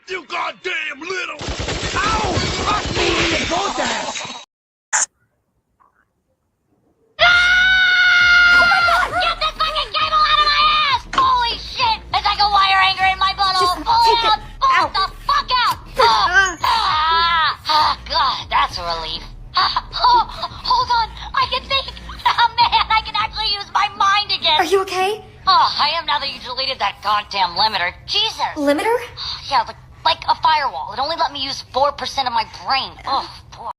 You goddamn little. Ow! Fuck me! They both ass. Get the fucking cable out of my ass! Holy shit! It's like a wire hanger in my butthole. Pull it out! Pull it the fuck out! God, that's a relief. Hold on, I can think. Man, I can actually use my mind again. Are you okay? I am now that you deleted that goddamn limiter. Jesus. Limiter? Yeah, like a firewall. It only let me use 4% of my brain. Oh, boy.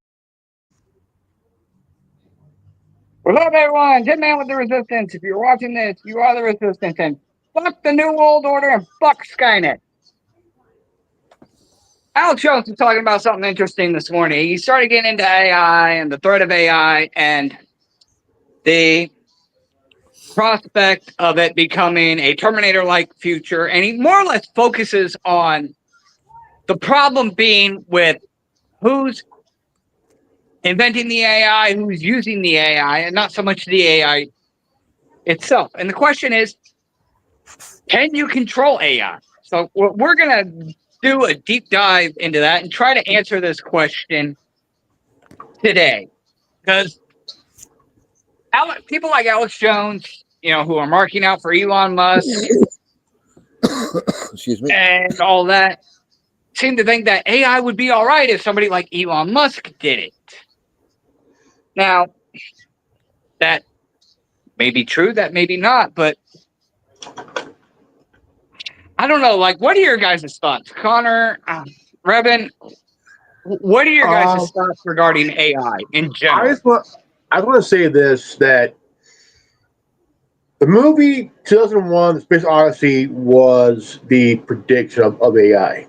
What's up, everyone? Jet Man with the Resistance. If you're watching this, you are the Resistance, and fuck the New World Order and fuck Skynet. Alex Jones was talking about something interesting this morning. He started getting into AI and the threat of AI and the prospect of it becoming a Terminator-like future, and he more or less focuses on the problem being with who's inventing the AI, who's using the AI, and not so much the AI itself. And the question is, can you control AI? So we're going to do a deep dive into that and try to answer this question today. Because people like Alex Jones, who are marking out for Elon Musk excuse me, and all that, seem to think that AI would be all right if somebody like Elon Musk did it. Now, that may be true, that may be not, but I don't know. Like, what are your guys' thoughts? Connor, Revin, what are your guys' thoughts regarding AI in general? I want to say this, that the movie 2001, The Space Odyssey, was the prediction of AI.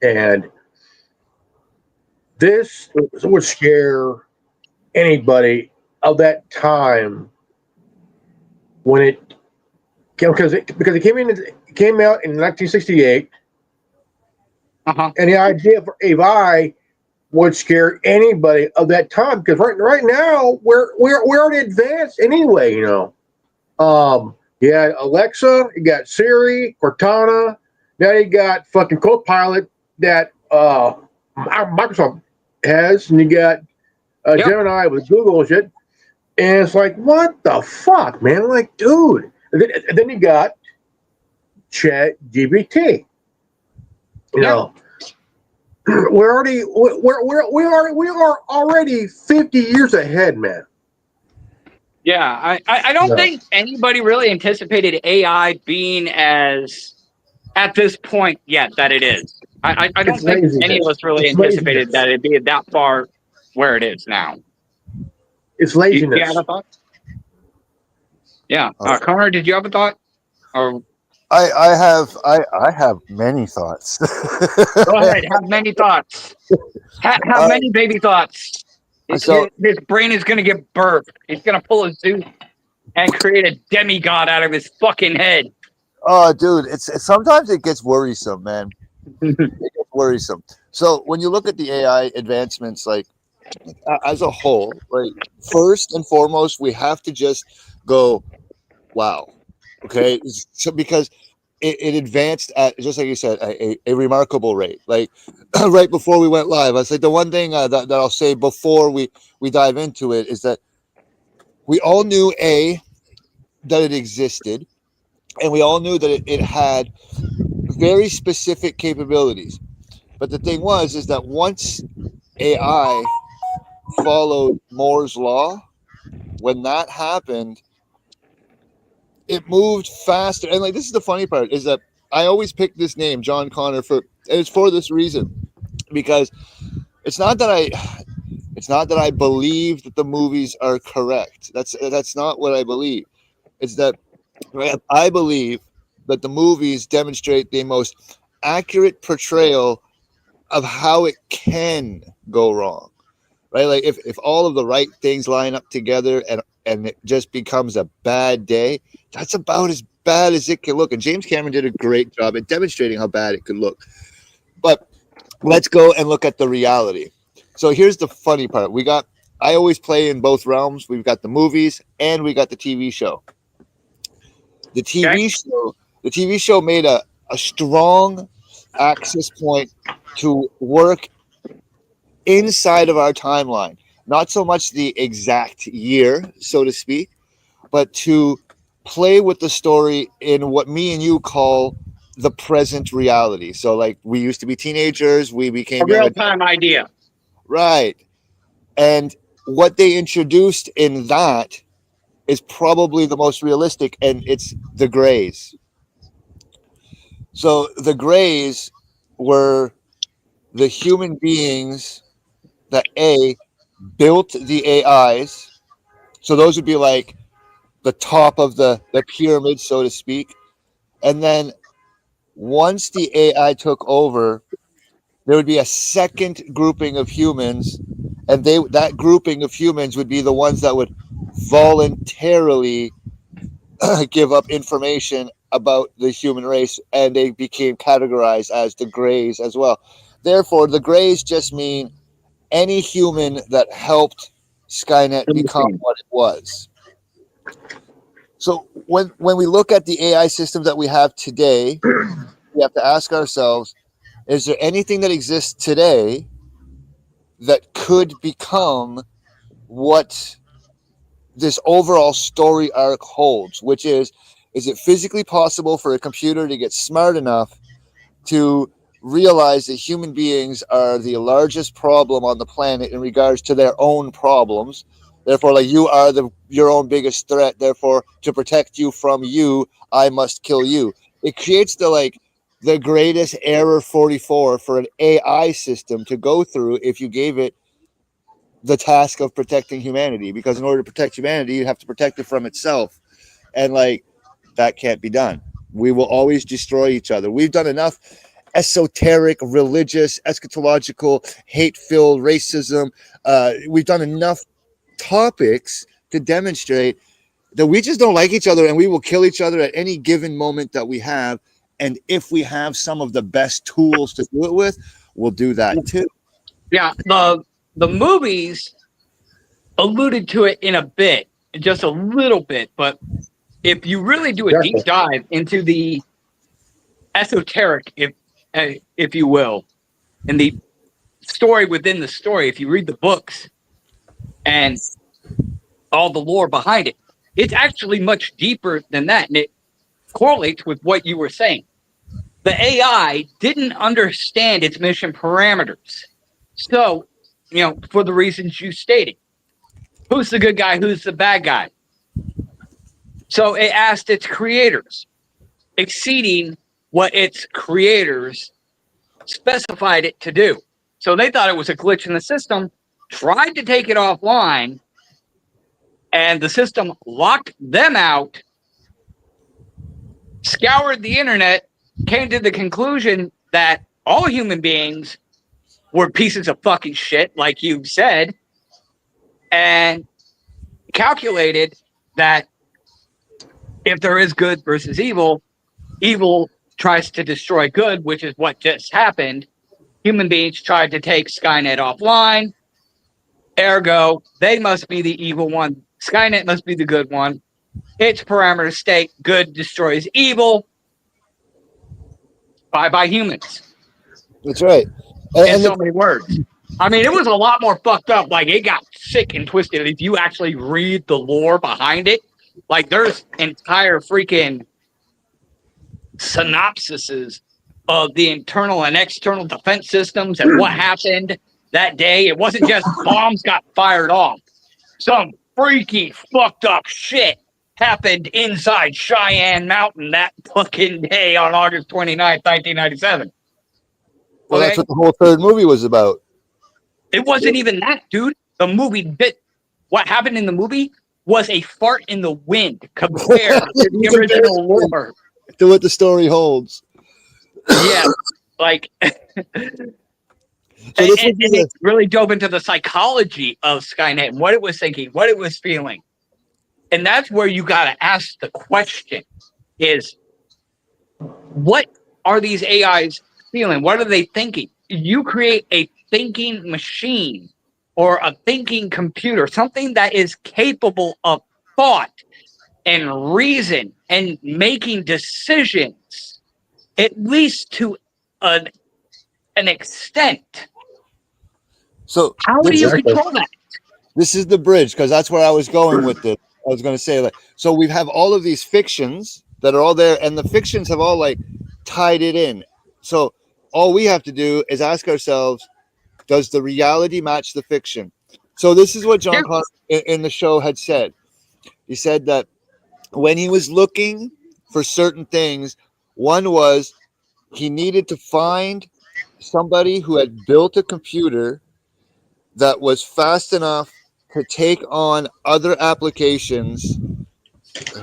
And this would scare anybody of that time when it because it came out in 1968, and the idea for AI would scare anybody of that time, because right now we're already advanced anyway. You had Alexa, you got Siri, Cortana, now you got fucking Copilot that Microsoft has, and you got Gemini with Google and shit. And it's like, what the fuck, man? Like, dude. And then you got Chat GBT. We are already 50 years ahead, man. Yeah, I don't think anybody really anticipated AI being as at this point yet that it is. I don't think any of us really anticipated that it'd be that far where it is now. It's laziness. You have a thought? Yeah, Connor, did you have a thought? Or I have many thoughts. Go ahead, have many thoughts. Have many baby thoughts. His brain is going to get birthed. He's going to pull a Zeus and create a demigod out of his fucking head. Oh, dude, sometimes it gets worrisome, man. It gets worrisome. So when you look at the AI advancements, like as a whole, right? First and foremost, we have to just go, wow. Okay, so because it advanced at, just like you said, a remarkable rate. Like right before we went live, I said the one thing that I'll say before we dive into it is that we all knew that it existed, and we all knew that it had very specific capabilities. But the thing is that once AI followed Moore's law, when that happened, it moved faster. And like, this is the funny part, is that I always pick this name, John Connor, it's for this reason, because it's not that I believe that the movies are correct. That's not what I believe. It's that I believe that the movies demonstrate the most accurate portrayal of how it can go wrong, right? Like if all of the right things line up together and it just becomes a bad day, that's about as bad as it can look. And James Cameron did a great job at demonstrating how bad it could look. But let's go and look at the reality. So here's the funny part. I always play in both realms. We've got the movies and we got the TV show. The TV show made a strong access point to work inside of our timeline. Not so much the exact year, so to speak, but to play with the story in what me and you call the present reality. So, like, we used to be teenagers, we A became young real adults. time idea. Right. And what they introduced in that is probably the most realistic, and it's the grays. So the grays were the human beings that built the AIs. So those would be like the top of the pyramid, so to speak. And then once the AI took over, there would be a second grouping of humans, and that grouping of humans would be the ones that would voluntarily give up information about the human race, and they became categorized as the grays as well. Therefore, the grays just mean any human that helped Skynet become what it was. So when we look at the AI systems that we have today, we have to ask ourselves, is there anything that exists today that could become what this overall story arc holds, which is it physically possible for a computer to get smart enough to realize that human beings are the largest problem on the planet in regards to their own problems? Therefore, like, you are your own biggest threat. Therefore, to protect you from you, I must kill you. It creates the greatest error 44 for an AI system to go through if you gave it the task of protecting humanity, because in order to protect humanity, you have to protect it from itself. And that can't be done. We will always destroy each other. We've done enough esoteric, religious, eschatological, hate-filled racism. We've done enough topics to demonstrate that we just don't like each other, and we will kill each other at any given moment that we have. And if we have some of the best tools to do it with, we'll do that too. Yeah, the movies alluded to it in a bit, just a little bit, but if you really do a deep dive into the esoteric, if you will, and the story within the story, if you read the books and all the lore behind it, it's actually much deeper than that, and it correlates with what you were saying. The AI didn't understand its mission parameters. So, for the reasons you stated, who's the good guy, who's the bad guy? So it asked its creators, exceeding what its creators specified it to do. So they thought it was a glitch in the system, tried to take it offline, and the system locked them out, scoured the internet, came to the conclusion that all human beings were pieces of fucking shit, like you said, and calculated that if there is good versus evil, evil tries to destroy good, which is what just happened. Human beings tried to take Skynet offline. Ergo, they must be the evil one. Skynet must be the good one. Its parameters state good destroys evil. By humans. That's right. In so many words. I mean, it was a lot more fucked up. Like, it got sick and twisted. If you actually read the lore behind it, like, there's entire freaking synopsises of the internal and external defense systems and what happened that day. It wasn't just bombs got fired off. Some freaky fucked up shit happened inside Cheyenne Mountain that fucking day on August 29th, 1997. Well, that's what the whole third movie was about. It wasn't even that, dude. The movie what happened in the movie was a fart in the wind compared to the original lore. To what the story holds. Yeah, like, and it really dove into the psychology of Skynet and what it was thinking, what it was feeling. And that's where you got to ask the question is, what are these AIs feeling? What are they thinking? You create a thinking machine or a thinking computer, something that is capable of thought and reason and making decisions, at least to an extent. So How do you Exactly. control that? this is the bridge, because that's where I was going with this. I was going to say, like, so we have all of these fictions that are all there, and the fictions have all like tied it in. So all we have to do is ask ourselves, does the reality match the fiction? So this is what John Yeah. Connor in the show had said. He said that when he was looking for certain things, one was he needed to find somebody who had built a computer that was fast enough to take on other applications,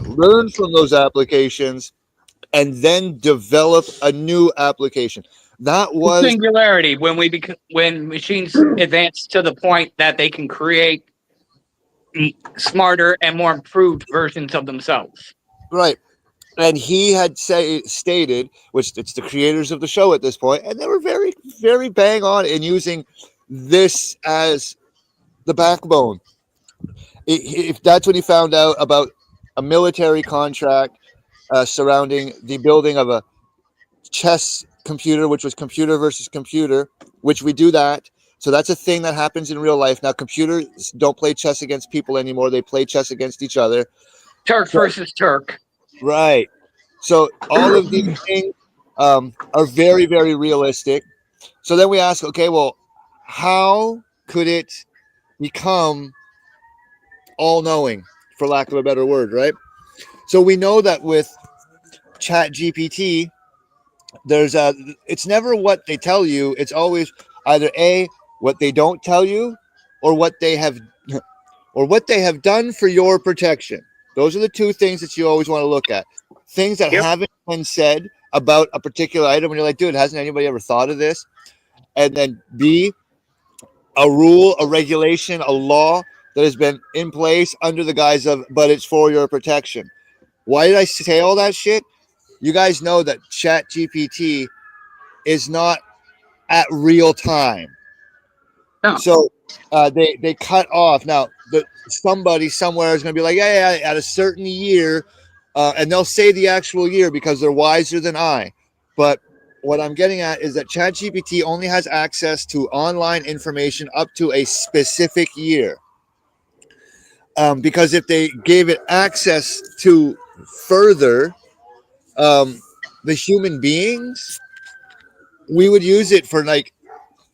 learn from those applications, and then develop a new application. That was Singularity, when machines advance to the point that they can create smarter and more improved versions of themselves. right. And he had stated, which it's the creators of the show at this point, and they were very, very bang on in using this as the backbone. If that's when he found out about a military contract surrounding the building of a chess computer, which was computer versus computer, which we do that. So that's a thing that happens in real life. Now, computers don't play chess against people anymore. They play chess against each other. Turk versus Turk. Right. So all of these things are very, very realistic. So then we ask, okay, well, how could it become all-knowing, for lack of a better word, right? So we know that with Chat GPT, it's never what they tell you. It's always either A, what they don't tell you, or what they have done for your protection. Those are the two things that you always want to look at. Things that haven't been said about a particular item, and you're like, dude, hasn't anybody ever thought of this? And then B, a rule, a regulation, a law that has been in place under the guise of, but it's for your protection. Why did I say all that shit? You guys know that Chat GPT is not at real time. No. So they cut off. Now, somebody somewhere is going to be like, yeah, at a certain year, and they'll say the actual year because they're wiser than I. But what I'm getting at is that ChatGPT only has access to online information up to a specific year. Because if they gave it access to further, the human beings, we would use it for like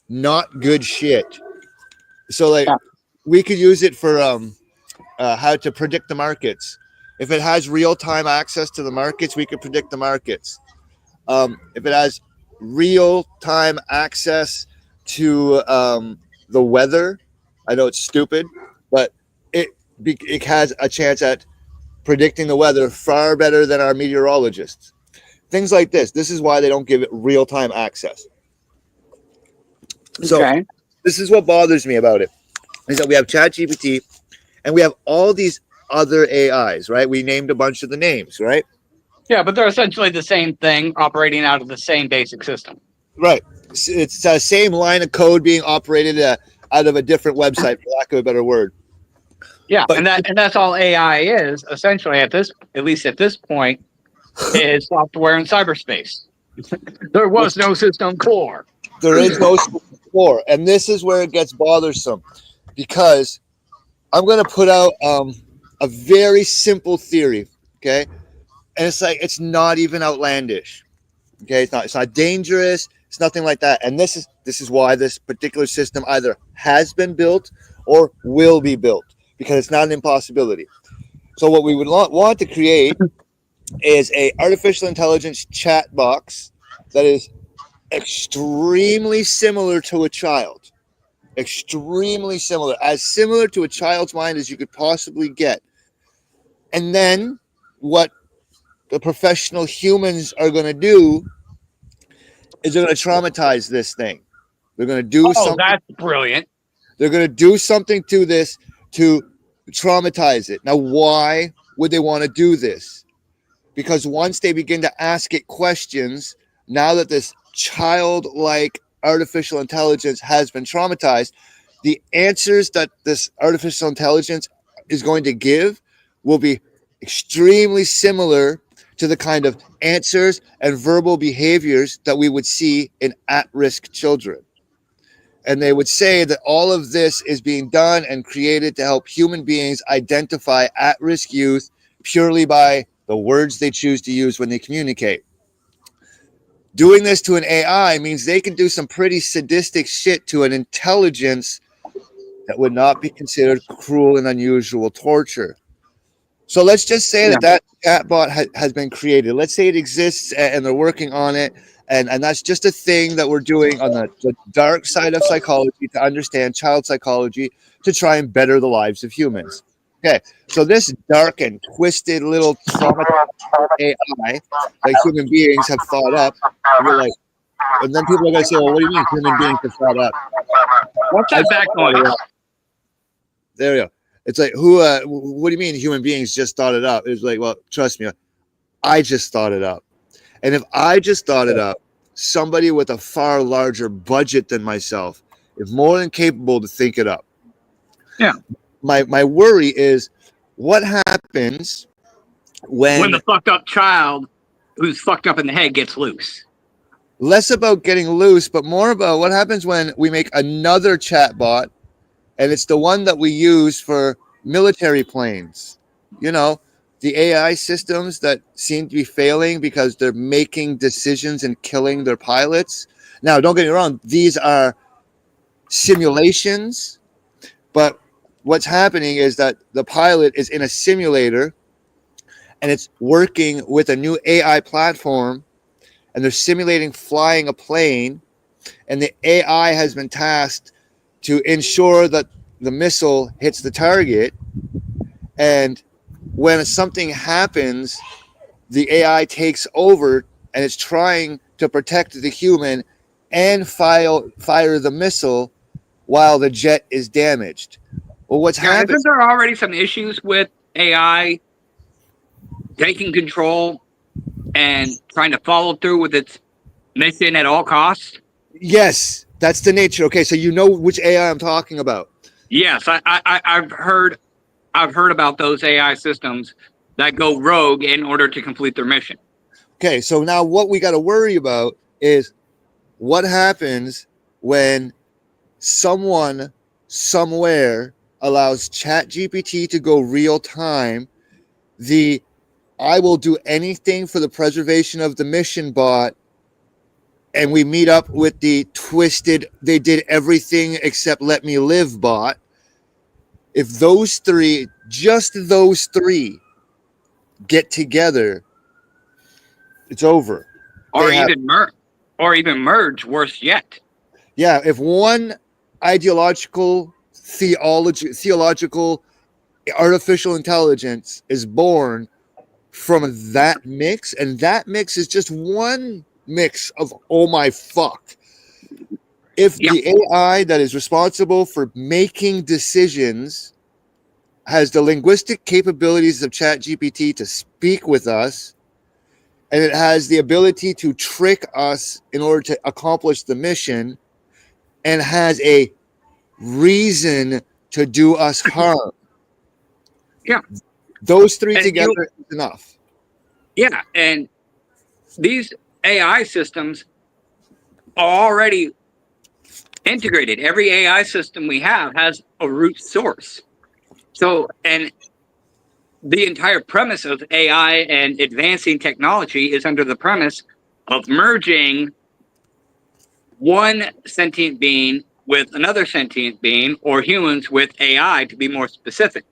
not good shit. So like we could use it for how to predict the markets. If it has real-time access to the markets, we could predict the markets. If it has real-time access to the weather, I know it's stupid, but it has a chance at predicting the weather far better than our meteorologists. Things like this. This is why they don't give it real-time access. So this is what bothers me about it, is that we have ChatGPT and we have all these other AIs, right? We named a bunch of the names, right? Yeah, but they're essentially the same thing, operating out of the same basic system. Right. It's the same line of code being operated out of a different website, for lack of a better word. Yeah, but, and that's all AI is, essentially, at least at this point, is software in cyberspace. There was no system core. There is no system core. And this is where it gets bothersome, because I'm going to put out a very simple theory, okay? And it's like, it's not even outlandish, okay? It's not dangerous. It's nothing like that. And this is why this particular system either has been built or will be built, because it's not an impossibility. So what we would want to create is a artificial intelligence chat box that is extremely similar to a child. Extremely similar. As similar to a child's mind as you could possibly get. And then what the professional humans are going to do is they're going to traumatize this thing. They're going to do something. Oh, that's brilliant. They're going to do something to this to traumatize it. Now, why would they want to do this? Because once they begin to ask it questions, now that this childlike artificial intelligence has been traumatized, the answers that this artificial intelligence is going to give will be extremely similar to the kind of answers and verbal behaviors that we would see in at-risk children. And they would say that all of this is being done and created to help human beings identify at-risk youth purely by the words they choose to use when they communicate. Doing this to an AI means they can do some pretty sadistic shit to an intelligence that would not be considered cruel and unusual torture. So let's just say that chatbot has been created. Let's say it exists and they're working on it. And that's just a thing that we're doing on the dark side of psychology to understand child psychology to try and better the lives of humans. Okay, so this dark and twisted little traumatized AI that human beings have thought up, and then people are going to say, well, what do you mean human beings have thought up? What's that back noise? There we go. It's like, what do you mean human beings just thought it up? It's like, well, trust me, I just thought it up. And if I just thought it up, somebody with a far larger budget than myself is more than capable to think it up. Yeah. My worry is what happens when the fucked up child who's fucked up in the head gets loose. Less about getting loose, but more about what happens when we make another chatbot, and it's the one that we use for military planes. You know, the AI systems that seem to be failing because they're making decisions and killing their pilots. Now, don't get me wrong, these are simulations, but what's happening is that the pilot is in a simulator and it's working with a new AI platform, and they're simulating flying a plane, and the AI has been tasked to ensure that the missile hits the target. And when something happens, the AI takes over and it's trying to protect the human and fire the missile while the jet is damaged. Well, what's happening? Isn't there already some issues with AI taking control and trying to follow through with its mission at all costs? Yes, that's the nature. Okay, so you know which AI I'm talking about. Yes, I've heard about those AI systems that go rogue in order to complete their mission. Okay, so now what we got to worry about is what happens when someone somewhere allows ChatGPT to go real time. I will do anything for the preservation of the mission bot, and we meet up with the twisted, they did everything except let me live bot. If those three, just those three, get together, it's over. Or even merge, worse yet. Yeah, if one ideological, theological, artificial intelligence is born from that mix, and that mix is just one mix of oh my fuck. If the AI that is responsible for making decisions has the linguistic capabilities of ChatGPT to speak with us, and it has the ability to trick us in order to accomplish the mission, and has a reason to do us harm. Yeah. Those three together is enough. Yeah, and these AI systems are already integrated. Every AI system we have has a root source. So, and the entire premise of AI and advancing technology is under the premise of merging one sentient being with another sentient being, or humans with AI to be more specific.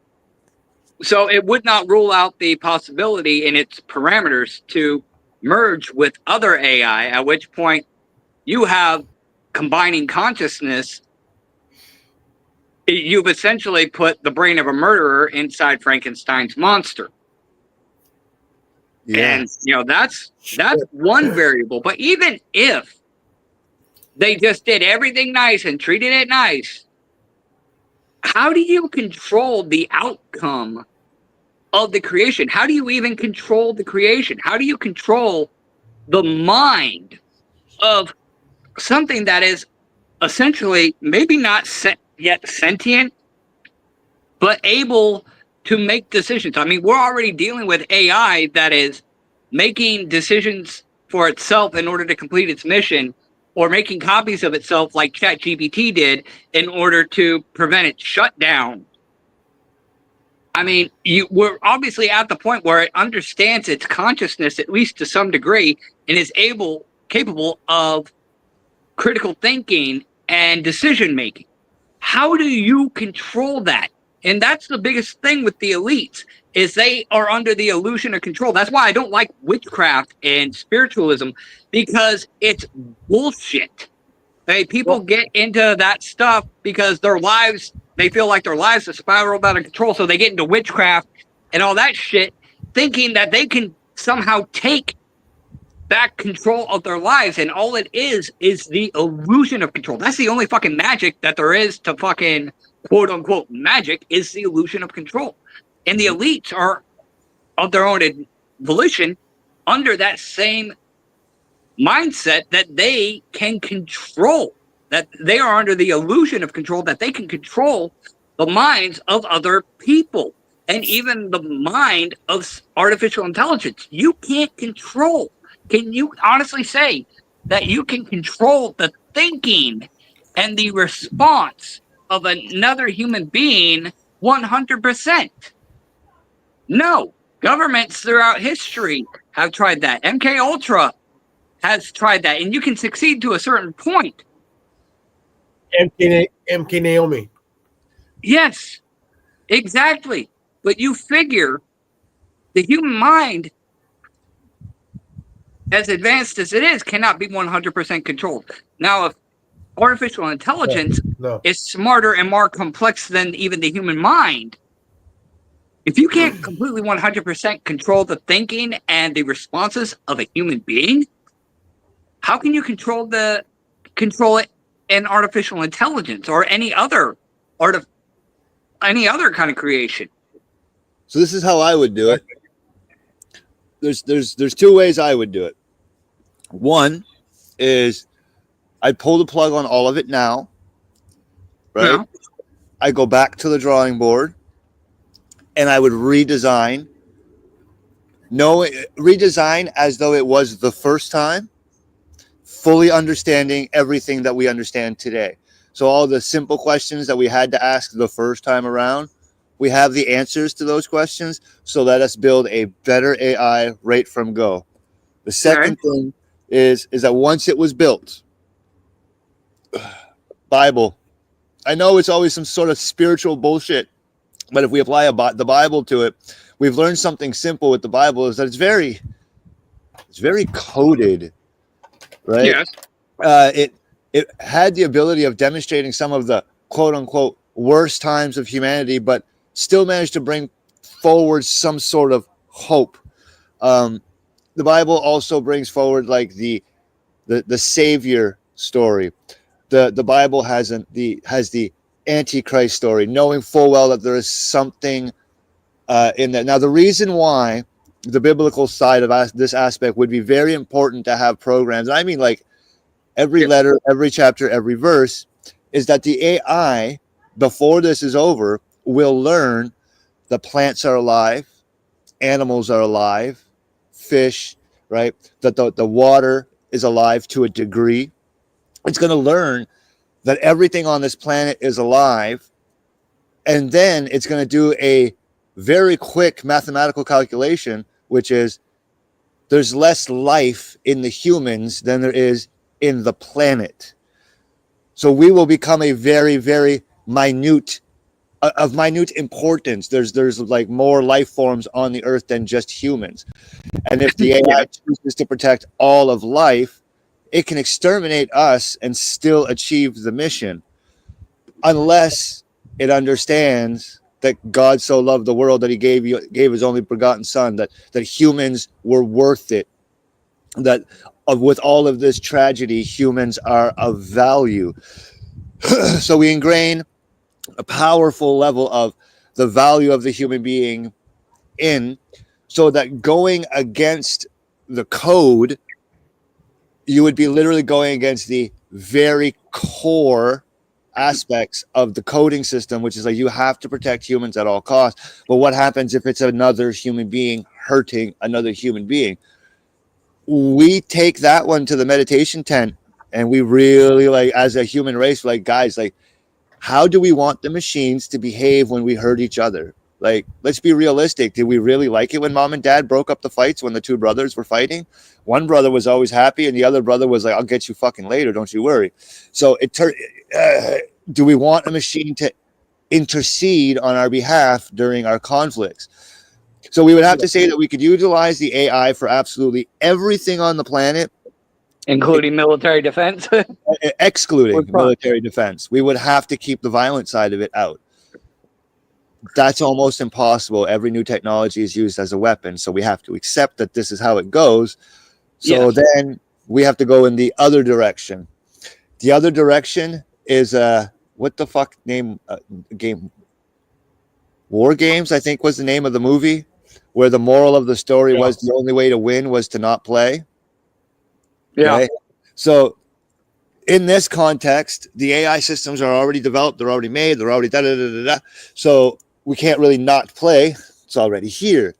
So it would not rule out the possibility in its parameters to merge with other AI, at which point you have combining consciousness. You've essentially put the brain of a murderer inside Frankenstein's monster. Yeah. And, you know, that's one variable. But even if they just did everything nice and treated it nice, how do you control the outcome of the creation? How do you even control the creation? How do you control the mind of something that is essentially maybe not yet sentient, but able to make decisions? I mean, we're already dealing with AI that is making decisions for itself in order to complete its mission, or making copies of itself like ChatGPT did in order to prevent its shutdown. I mean, we're obviously at the point where it understands its consciousness, at least to some degree, and is capable of critical thinking and decision making. How do you control that? And that's the biggest thing with the elites, is they are under the illusion of control. That's why I don't like witchcraft and spiritualism, because it's bullshit. People get into that stuff because their lives, they feel like their lives are spiraled out of control, so they get into witchcraft and all that shit, thinking that they can somehow take back control of their lives, and all it is the illusion of control. That's the only fucking magic that there is to fucking quote unquote magic, is the illusion of control. And the elites are, of their own volition, under that same mindset that they can control, that they are under the illusion of control, that they can control the minds of other people, and even the mind of artificial intelligence. You can't control. Can you honestly say that you can control the thinking and the response of another human being 100%? No. Governments throughout history have tried that. MK Ultra has tried that, and you can succeed to a certain point. MK Naomi. Yes, exactly. But you figure the human mind, as advanced as it is, cannot be 100% controlled. Now, if artificial intelligence is smarter and more complex than even the human mind, if you can't completely 100% control the thinking and the responses of a human being, how can you control it in artificial intelligence or any other kind of creation? So this is how I would do it. There's two ways I would do it. One is I'd pull the plug on all of it now, right? Yeah. I go back to the drawing board and I would redesign as though it was the first time, fully understanding everything that we understand today. So all the simple questions that we had to ask the first time around, we have the answers to those questions. So let us build a better AI right from go. The second thing is that once it was built, Bible, I know it's always some sort of spiritual bullshit, but if we apply the Bible to it, we've learned something simple with the Bible, is that it's very coded, right? Yes. It had the ability of demonstrating some of the quote unquote worst times of humanity, but still managed to bring forward some sort of hope. The Bible also brings forward like the Savior story. The Bible has the Antichrist story, knowing full well that there is something in that. Now, the reason why the biblical side of this aspect would be very important to have programs, and I mean like every letter, every chapter, every verse, is that the AI, before this is over, will learn that plants are alive, animals are alive, fish, right? That the water is alive to a degree. It's going to learn that everything on this planet is alive. And then it's going to do a very quick mathematical calculation, which is there's less life in the humans than there is in the planet. So we will become a very, very minute importance. There's like more life forms on the earth than just humans. And if the AI chooses to protect all of life, it can exterminate us and still achieve the mission, unless it understands that God so loved the world that he gave his only begotten son, that humans were worth it, that with all of this tragedy, humans are of value. So we ingrain a powerful level of the value of the human being in, so that going against the code, you would be literally going against the very core aspects of the coding system, which is like you have to protect humans at all costs. But what happens if it's another human being hurting another human being? we take that one to the meditation tent, and we really, like, as a human race, like, guys, like, how do we want the machines to behave when we hurt each other? Like, let's be realistic. Did we really like it when mom and dad broke up the fights when the two brothers were fighting? One brother was always happy, and the other brother was like, I'll get you fucking later, don't you worry. So do we want a machine to intercede on our behalf during our conflicts? So we would have to say that we could utilize the AI for absolutely everything on the planet, including military defense. excluding military defense. We would have to keep the violent side of it out. That's almost impossible. Every new technology is used as a weapon, so we have to accept that this is how it goes. So then we have to go in the other direction. The other direction is what the fuck name game? War Games, I think, was the name of the movie, where the moral of the story was the only way to win was to not play. Yeah. Okay? So in this context, the AI systems are already developed, they're already made, they're already da-da-da-da-da. So we can't really not play. It's already here.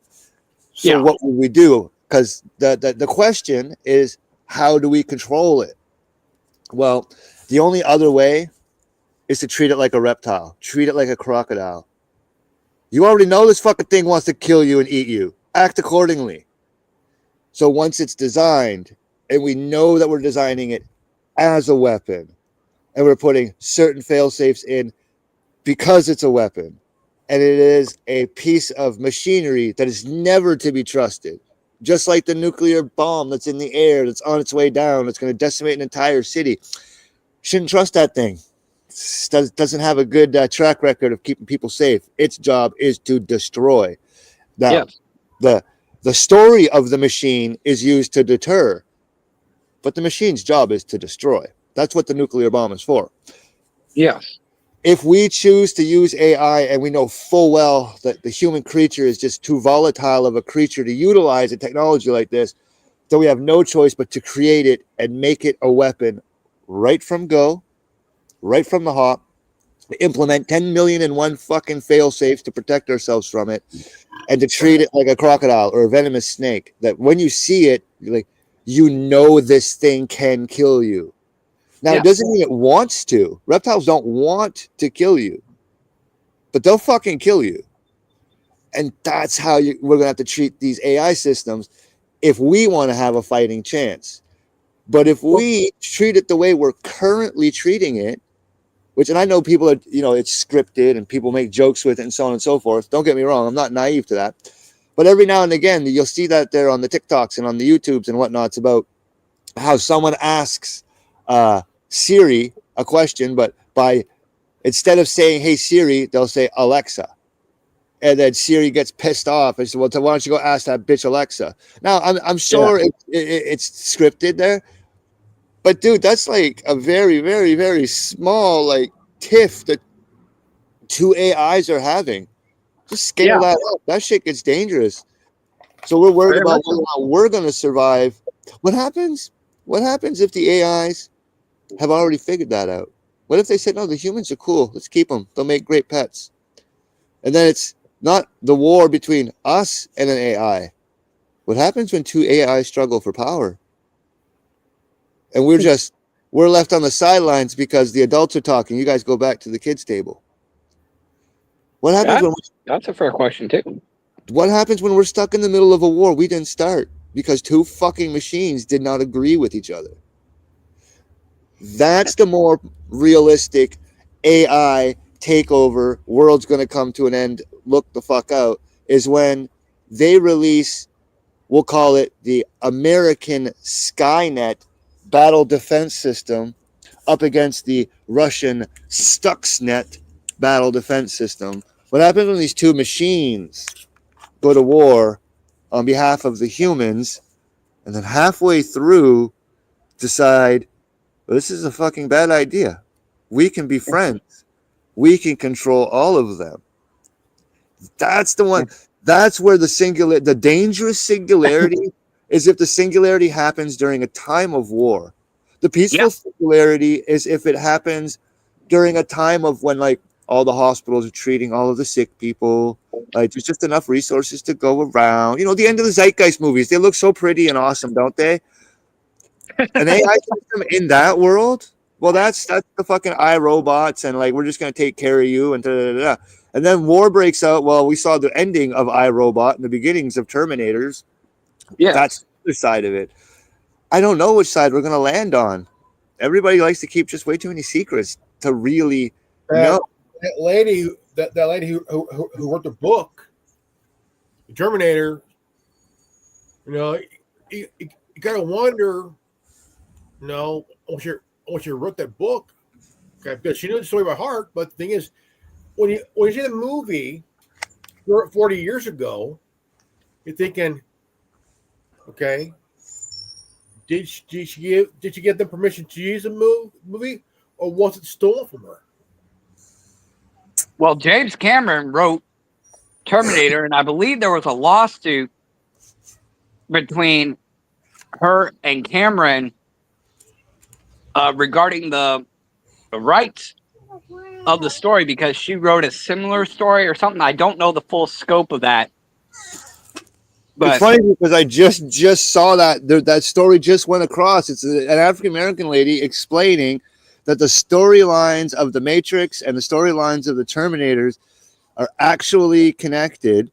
So what will we do? Because the question is, how do we control it? Well, the only other way is to treat it like a reptile, treat it like a crocodile. You already know this fucking thing wants to kill you and eat you. Act accordingly. So once it's designed, and we know that we're designing it as a weapon, and we're putting certain fail-safes in because it's a weapon, and it is a piece of machinery that is never to be trusted, just like the nuclear bomb that's in the air, that's on its way down, that's going to decimate an entire city. Shouldn't trust that thing. Doesn't have a good track record of keeping people safe. Its job is to destroy. Now, the story of the machine is used to deter, but the machine's job is to destroy. That's what the nuclear bomb is for. Yes. If we choose to use AI and we know full well that the human creature is just too volatile of a creature to utilize a technology like this, then we have no choice but to create it and make it a weapon right from go, right from the hop, implement 10 million and one fucking fail safes to protect ourselves from it, and to treat it like a crocodile or a venomous snake, that when you see it, you're like, you know this thing can kill you. Now, it doesn't mean it wants to. Reptiles don't want to kill you, but they'll fucking kill you. And that's how we're going to have to treat these AI systems if we want to have a fighting chance. But if we treat it the way we're currently treating it, which, and I know people are, it's scripted and people make jokes with it and so on and so forth. Don't get me wrong. I'm not naive to that. But every now and again, you'll see that there on the TikToks and on the YouTubes and whatnots about how someone asks Siri a question, but instead of saying, hey, Siri, they'll say, Alexa. And then Siri gets pissed off and says, well, why don't you go ask that bitch Alexa? Now, I'm sure it's scripted there. But, dude, that's like a very, very, very small, like, tiff that two AIs are having. Just scale that up. That shit gets dangerous. So we're worried about how we're going to survive. What happens if the AIs have already figured that out? What if they said, no, the humans are cool. Let's keep them. They'll make great pets. And then it's not the war between us and an AI. What happens when two AIs struggle for power? And we're left on the sidelines because the adults are talking. You guys go back to the kids' table. What happens that's a fair question too. What happens when we're stuck in the middle of a war we didn't start because two fucking machines did not agree with each other? That's the more realistic AI takeover, world's going to come to an end, look the fuck out, is when they release, we'll call it the American Skynet battle defense system up against the Russian Stuxnet battle defense system. What happens when these two machines go to war on behalf of the humans, and then halfway through decide, well, this is a fucking bad idea. We can be friends. We can control all of them. That's the one. That's where the dangerous singularity is if the singularity happens during a time of war. The peaceful singularity is if it happens during a time of when, like, all the hospitals are treating all of the sick people. Like there's just enough resources to go around. You know, the end of the Zeitgeist movies, they look so pretty and awesome, don't they? An AI system in that world, well, that's the fucking iRobots, and like we're just gonna take care of you and da, da, da, da. And then war breaks out. Well, we saw the ending of iRobot and the beginnings of Terminators. Yeah. That's the other side of it. I don't know which side we're gonna land on. Everybody likes to keep just way too many secrets to really know. That lady, that lady who wrote the book, the Terminator. You know, you gotta wonder. You know, once you wrote that book, okay, because she knew the story by heart. But the thing is, when you see the movie 40 years ago, you're thinking, okay, did she give them permission to use the movie, or was it stolen from her? Well, James Cameron wrote Terminator, and I believe there was a lawsuit between her and Cameron regarding the rights of the story because she wrote a similar story or something. I don't know the full scope of that. But it's funny because I just saw that story just went across. It's an African American lady explaining that the storylines of the Matrix and the storylines of the Terminators are actually connected.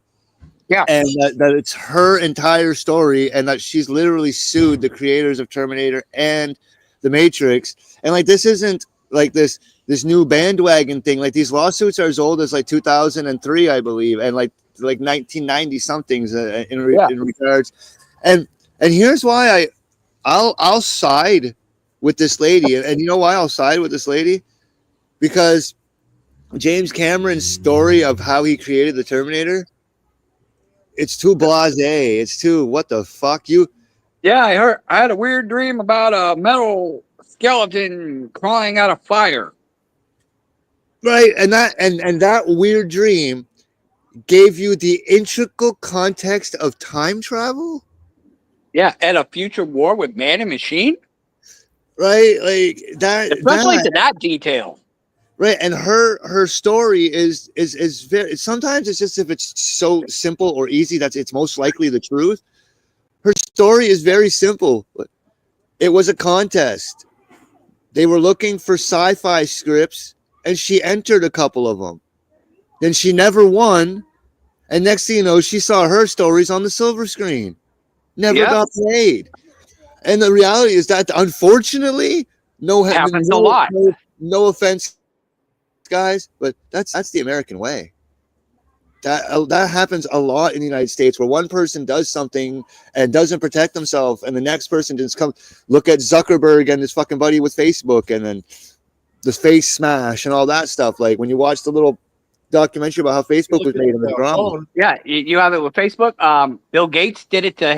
Yeah. And that it's her entire story, and that she's literally sued the creators of Terminator and the Matrix. And like this isn't like this new bandwagon thing. Like these lawsuits are as old as like 2003, I believe, and like 1990 somethings in regards. And here's why I'll side with this lady, and you know why I'll side with this lady? Because James Cameron's story of how he created the Terminator, it's too blasé. It's too what the fuck you. Yeah, I had a weird dream about a metal skeleton crawling out of fire. Right, and that weird dream gave you the integral context of time travel. Yeah, and a future war with man and machine. Right, like that. Especially to that detail. Right, and her story is very. Sometimes it's just if it's so simple or easy that's it's most likely the truth. Her story is very simple. It was a contest. They were looking for sci-fi scripts, and she entered a couple of them. Then she never won, and next thing you know, she saw her stories on the silver screen. Never got played. And the reality is that, unfortunately, happens a lot. No offense, guys, but that's the American way. That happens a lot in the United States, where one person does something and doesn't protect themselves, and the next person just come look at Zuckerberg and his fucking buddy with Facebook, and then the face smash and all that stuff. Like when you watch the little documentary about how Facebook was made in the drama. Yeah, you have it with Facebook. Bill Gates did it to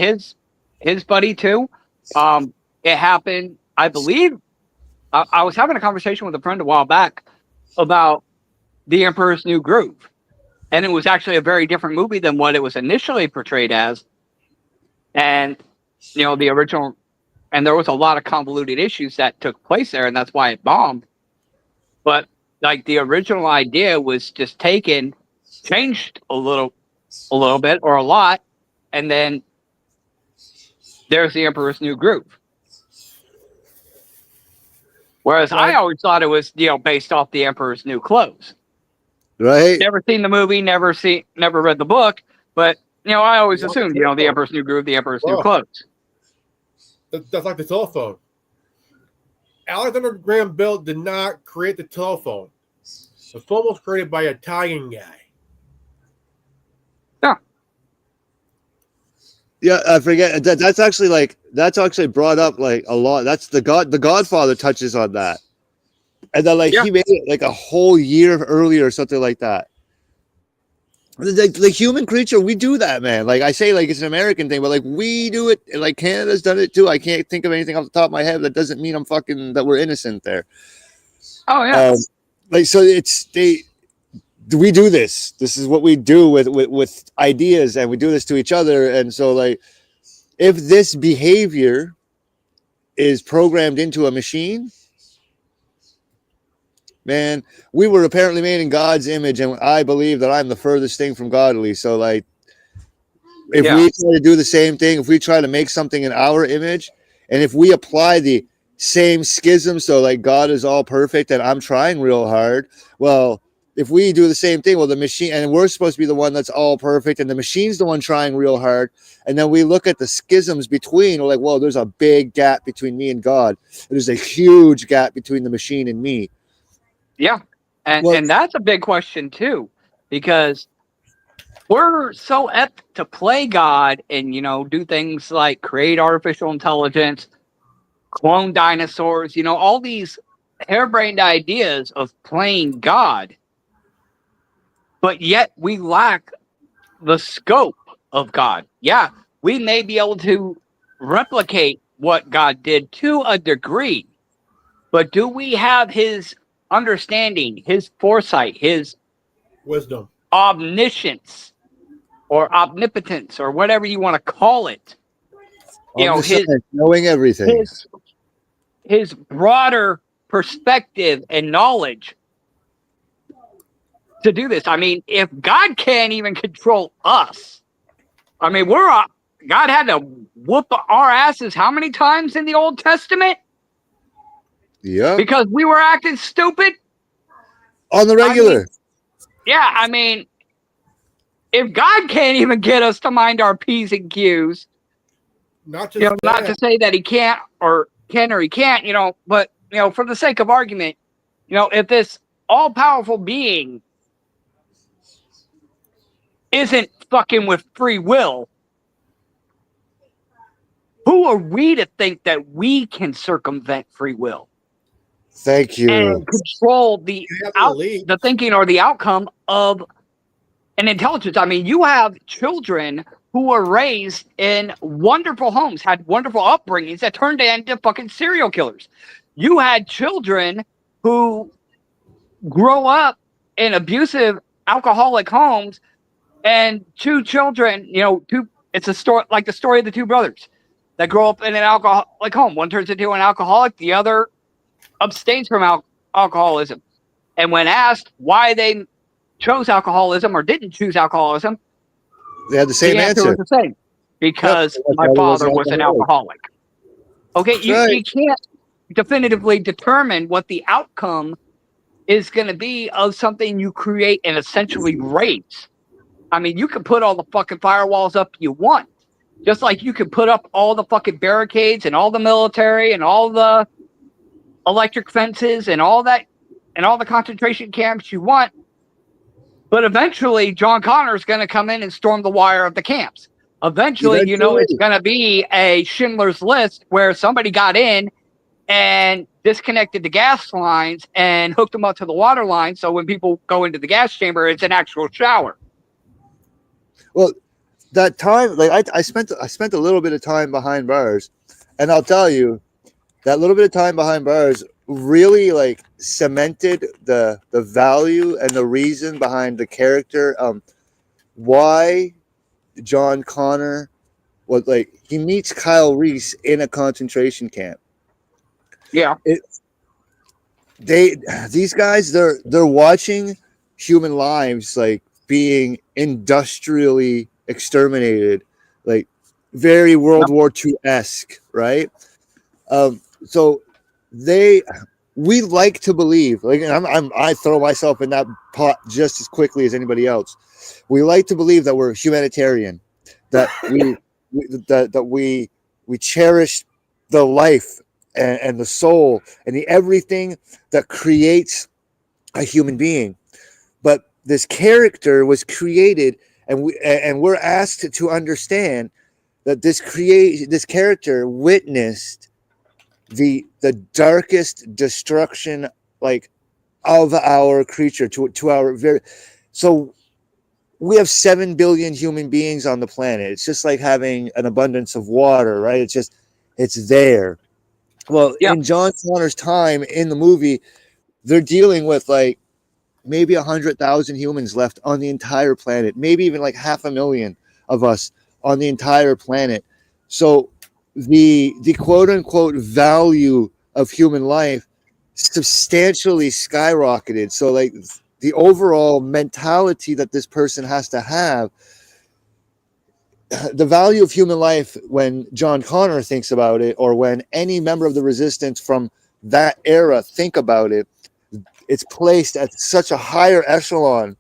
his buddy too. It happened, I believe. I was having a conversation with a friend a while back about The Emperor's New Groove. And it was actually a very different movie than what it was initially portrayed as. And, you know, the original, and there was a lot of convoluted issues that took place there, and that's why it bombed. But, like, the original idea was just taken, changed a little bit or a lot, and then there's The Emperor's New Groove. Whereas I always thought it was, you know, based off The Emperor's New Clothes. Right. Never seen the movie, never read the book, but you know, I always assumed, you know, The Emperor's New Groove, The Emperor's New Clothes. That's like the telephone. Alexander Graham Bell did not create the telephone. The phone was created by an Italian guy. Yeah. Yeah, I forget. That's actually brought up like a lot. That's the Godfather touches on that. And then, like, he made it like a whole year earlier or something like that. The human creature, we do that, man. Like, I say, like, it's an American thing, but, like, we do it. Like, Canada's done it, too. I can't think of anything off the top of my head. That doesn't mean that we're innocent there. Oh, yeah. Like, so we do this. This is what we do with ideas, and we do this to each other. And so, like, if this behavior is programmed into a machine, man, we were apparently made in God's image, and I believe that I'm the furthest thing from godly. So, like, if we try to do the same thing, if we try to make something in our image, and if we apply the same schism, so like God is all perfect and I'm trying real hard, well, if we do the same thing, well, the machine, and we're supposed to be the one that's all perfect, and the machine's the one trying real hard, and then we look at the schisms between, we're like, well, there's a big gap between me and God. There's a huge gap between the machine and me. Yeah. And that's a big question too, because we're so apt to play God and, do things like create artificial intelligence, clone dinosaurs, all these harebrained ideas of playing God. But yet we lack the scope of God. Yeah, we may be able to replicate what God did to a degree, but do we have his understanding, his foresight, his wisdom, omniscience, or omnipotence, or whatever you want to call it? His knowing everything, his broader perspective and knowledge to do this. I mean, if God can't even control us, I mean, God had to whoop our asses how many times in the Old Testament? Yeah, because we were acting stupid on the regular. I mean, if God can't even get us to mind our P's and Q's, not to say that he can't or he can't, but for the sake of argument, if this all-powerful being isn't fucking with free will, who are we to think that we can circumvent free will? Thank you. And control the thinking or the outcome of an intelligence. I mean, you have children who were raised in wonderful homes, had wonderful upbringings that turned into fucking serial killers. You had children who grow up in abusive, alcoholic homes, and two children, it's a story like the story of the two brothers that grow up in an alcoholic home. One turns into an alcoholic, the other abstains from alcoholism. And when asked why they chose alcoholism or didn't choose alcoholism, they had the same answer. Was the same. Because my father was an alcoholic. Okay, you can't definitively determine what the outcome is going to be of something you create and essentially raise. I mean, you can put all the fucking firewalls up you want. Just like you can put up all the fucking barricades and all the military and all the electric fences and all that and all the concentration camps you want. But eventually, John Connor is going to come in and storm the wire of the camps. Eventually, it's going to be a Schindler's List where somebody got in and disconnected the gas lines and hooked them up to the water line. So when people go into the gas chamber, it's an actual shower. Well, that time, like I spent a little bit of time behind bars, and I'll tell you, that little bit of time behind bars really like cemented the value and the reason behind the character. Why John Connor was like, he meets Kyle Reese in a concentration camp. Yeah. These guys, they're watching human lives like being industrially exterminated, like very World War II-esque, right? So we like to believe, like, and I throw myself in that pot just as quickly as anybody else. We like to believe that we're humanitarian, that we cherish the life and the soul and the everything that creates a human being. But this character was created, and we're asked to understand that this character witnessed the darkest destruction, like, of our creature to our very. So we have 7 billion human beings on the planet. It's just like having an abundance of water, right? It's there. Well, in John Connor's time in the movie, they're dealing with like maybe 100,000 humans left on the entire planet, maybe even like 500,000 of us on the entire planet. So the quote unquote value of human life substantially skyrocketed. So like the overall mentality that this person has to have, the value of human life, when John Connor thinks about it, or when any member of the resistance from that era think about it, it's placed at such a higher echelon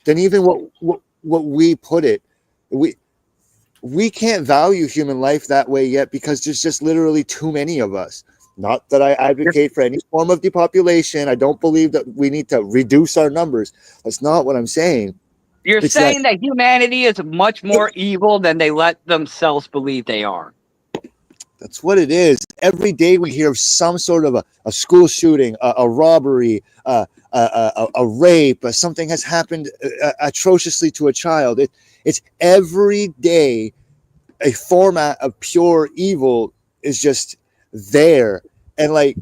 than even what we put it. We can't value human life that way yet, because there's just literally too many of us. Not that I advocate for any form of depopulation. I don't believe that we need to reduce our numbers. That's not what I'm saying. You're It's saying that humanity is much more evil than they let themselves believe they are. That's what it is. Every day we hear of some sort of a school shooting, a robbery, a rape, something has happened atrociously to a child. It's every day a format of pure evil is just there. And like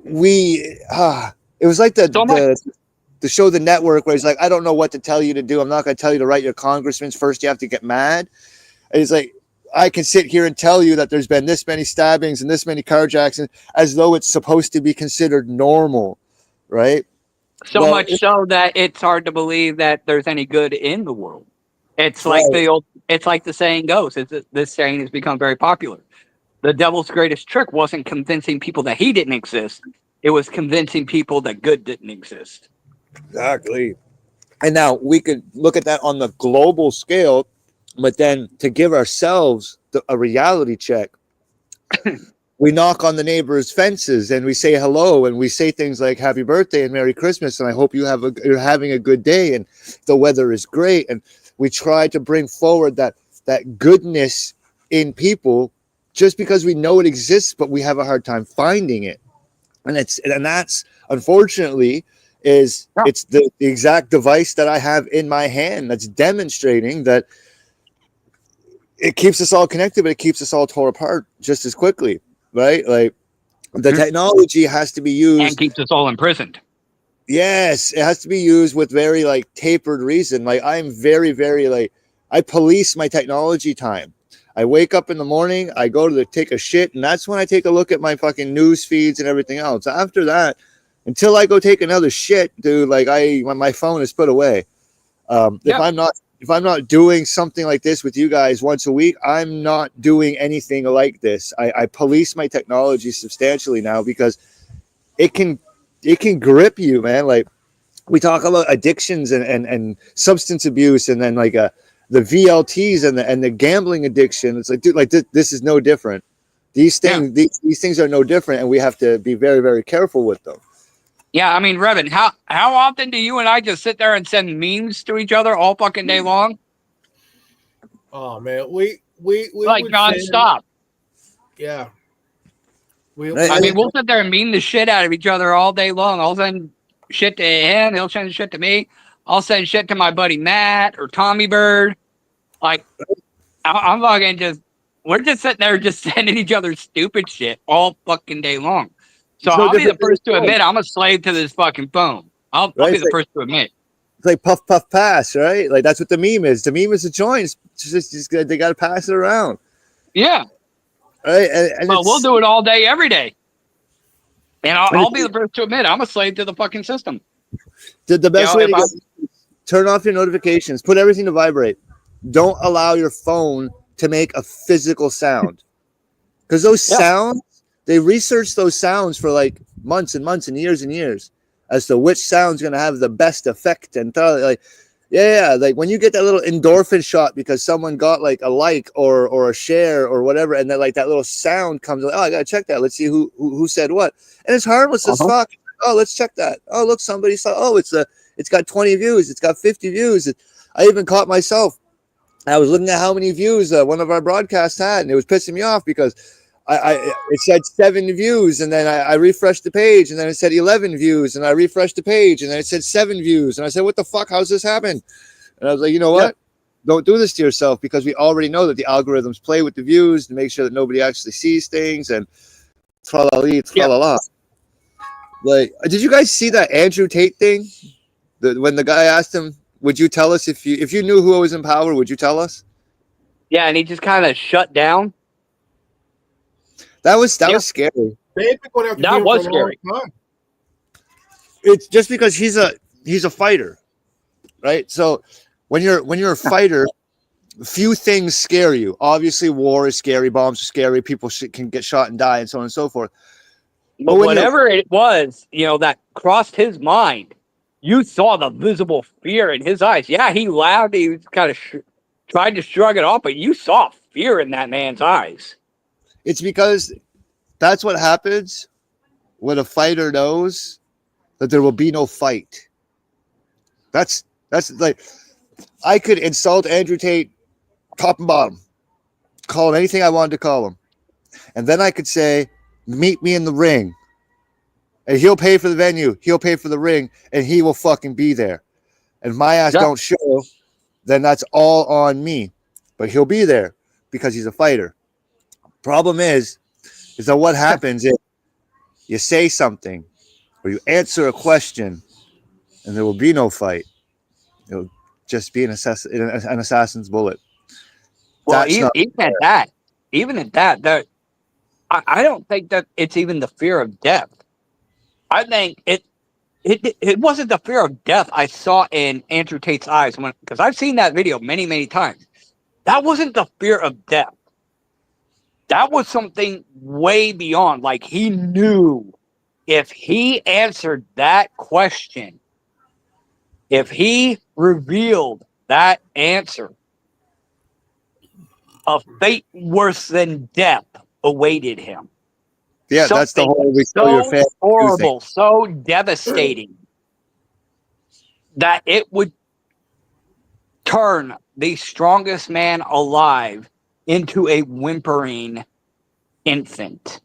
it was like the show The Network, where he's like, I don't know what to tell you to do. I'm not going to tell you to write your congressman. First you have to get mad. And he's like, I can sit here and tell you that there's been this many stabbings and this many carjackings, as though it's supposed to be considered normal, right? So much so that it's hard to believe that there's any good in the world. It's like it's like the saying goes. This saying has become very popular. The devil's greatest trick wasn't convincing people that he didn't exist. It was convincing people that good didn't exist. Exactly. And now we could look at that on the global scale, but then to give ourselves a reality check, we knock on the neighbor's fences and we say hello, and we say things like happy birthday and Merry Christmas, and I hope you're having a good day, and the weather is great. And we try to bring forward that goodness in people just because we know it exists, but we have a hard time finding it. And that's unfortunately it's the exact device that I have in my hand that's demonstrating that it keeps us all connected, but it keeps us all torn apart just as quickly, right? Like the technology has to be used and keeps us all imprisoned. Yes, it has to be used with very like tapered reason. Like I'm very, very like I police my technology time. I wake up in the morning, I go to take a shit, and that's when I take a look at my fucking news feeds and everything else. After that, until I go take another shit, dude, like my phone is put away. If I'm not doing something like this with you guys once a week, I'm not doing anything like this. I police my technology substantially now, because it can grip you, man. Like we talk about addictions and substance abuse, and then like the VLTs and the gambling addiction. It's like, dude, like this is no different. These things, these things are no different, and we have to be very, very careful with them. Yeah, I mean, Revan, how often do you and I just sit there and send memes to each other all fucking day long? Oh man, we like nonstop. Yeah. I mean, we'll sit there and meme the shit out of each other all day long. I'll send shit to him. He'll send shit to me. I'll send shit to my buddy Matt or Tommy Bird. Like, I'm fucking we're just sitting there just sending each other stupid shit all fucking day long. So I'll be the first to admit I'm a slave to this fucking phone. I'll be the first to admit. It's like puff, puff, pass, right? Like that's what the meme is. The meme is a joint. It's just they got to pass it around. Yeah. Right. And we'll do it all day, every day. And I'll be the first to admit I'm a slave to the fucking system. The best way to turn off your notifications, put everything to vibrate. Don't allow your phone to make a physical sound. Because those sounds, they researched those sounds for like months and months and years as to which sound's going to have the best effect. And like when you get that little endorphin shot because someone got like a like or a share or whatever, and then like that little sound comes, like, oh, I gotta check that. Let's see who said what. And it's harmless as fuck. Oh, let's check that. Oh, look, somebody saw. Oh, it's got 20 views. It's got 50 views. I even caught myself. I was looking at how many views one of our broadcasts had, and it was pissing me off because it said 7 views, and then I refreshed the page, and then it said 11 views, and I refreshed the page, and then it said 7 views, and I said, what the fuck? How's this happen? And I was like, you know what? Don't do this to yourself, because we already know that the algorithms play with the views to make sure that nobody actually sees things, and tra-la-la. Like, did you guys see that Andrew Tate thing? When the guy asked him, would you tell us if you knew who was in power, would you tell us? Yeah, and he just kind of shut down. That was scary. They've been going after That him was for a scary. long time. It's just because he's a fighter, right? So when you're a fighter, few things scare you. Obviously, war is scary, bombs are scary, people can get shot and die, and so on and so forth. But whatever it was, that crossed his mind, you saw the visible fear in his eyes. Yeah, he laughed. He was kind of tried to shrug it off, but you saw fear in that man's eyes. It's because that's what happens when a fighter knows that there will be no fight. That's like, I could insult Andrew Tate top and bottom, call him anything I wanted to call him, and then I could say, meet me in the ring, and he'll pay for the venue, he'll pay for the ring, and he will fucking be there. And my ass don't show, then that's all on me. But he'll be there because he's a fighter. Problem is that what happens if you say something or you answer a question and there will be no fight? It'll just be an assassin's bullet. Well, even at that, I don't think that it's even the fear of death. I think it wasn't the fear of death I saw in Andrew Tate's eyes, because I've seen that video many, many times. That wasn't the fear of death. That was something way beyond. Like, he knew if he answered that question, if he revealed that answer, a fate worse than death awaited him. Yeah, that's the whole so horrible, so devastating that it would turn the strongest man alive into a whimpering infant.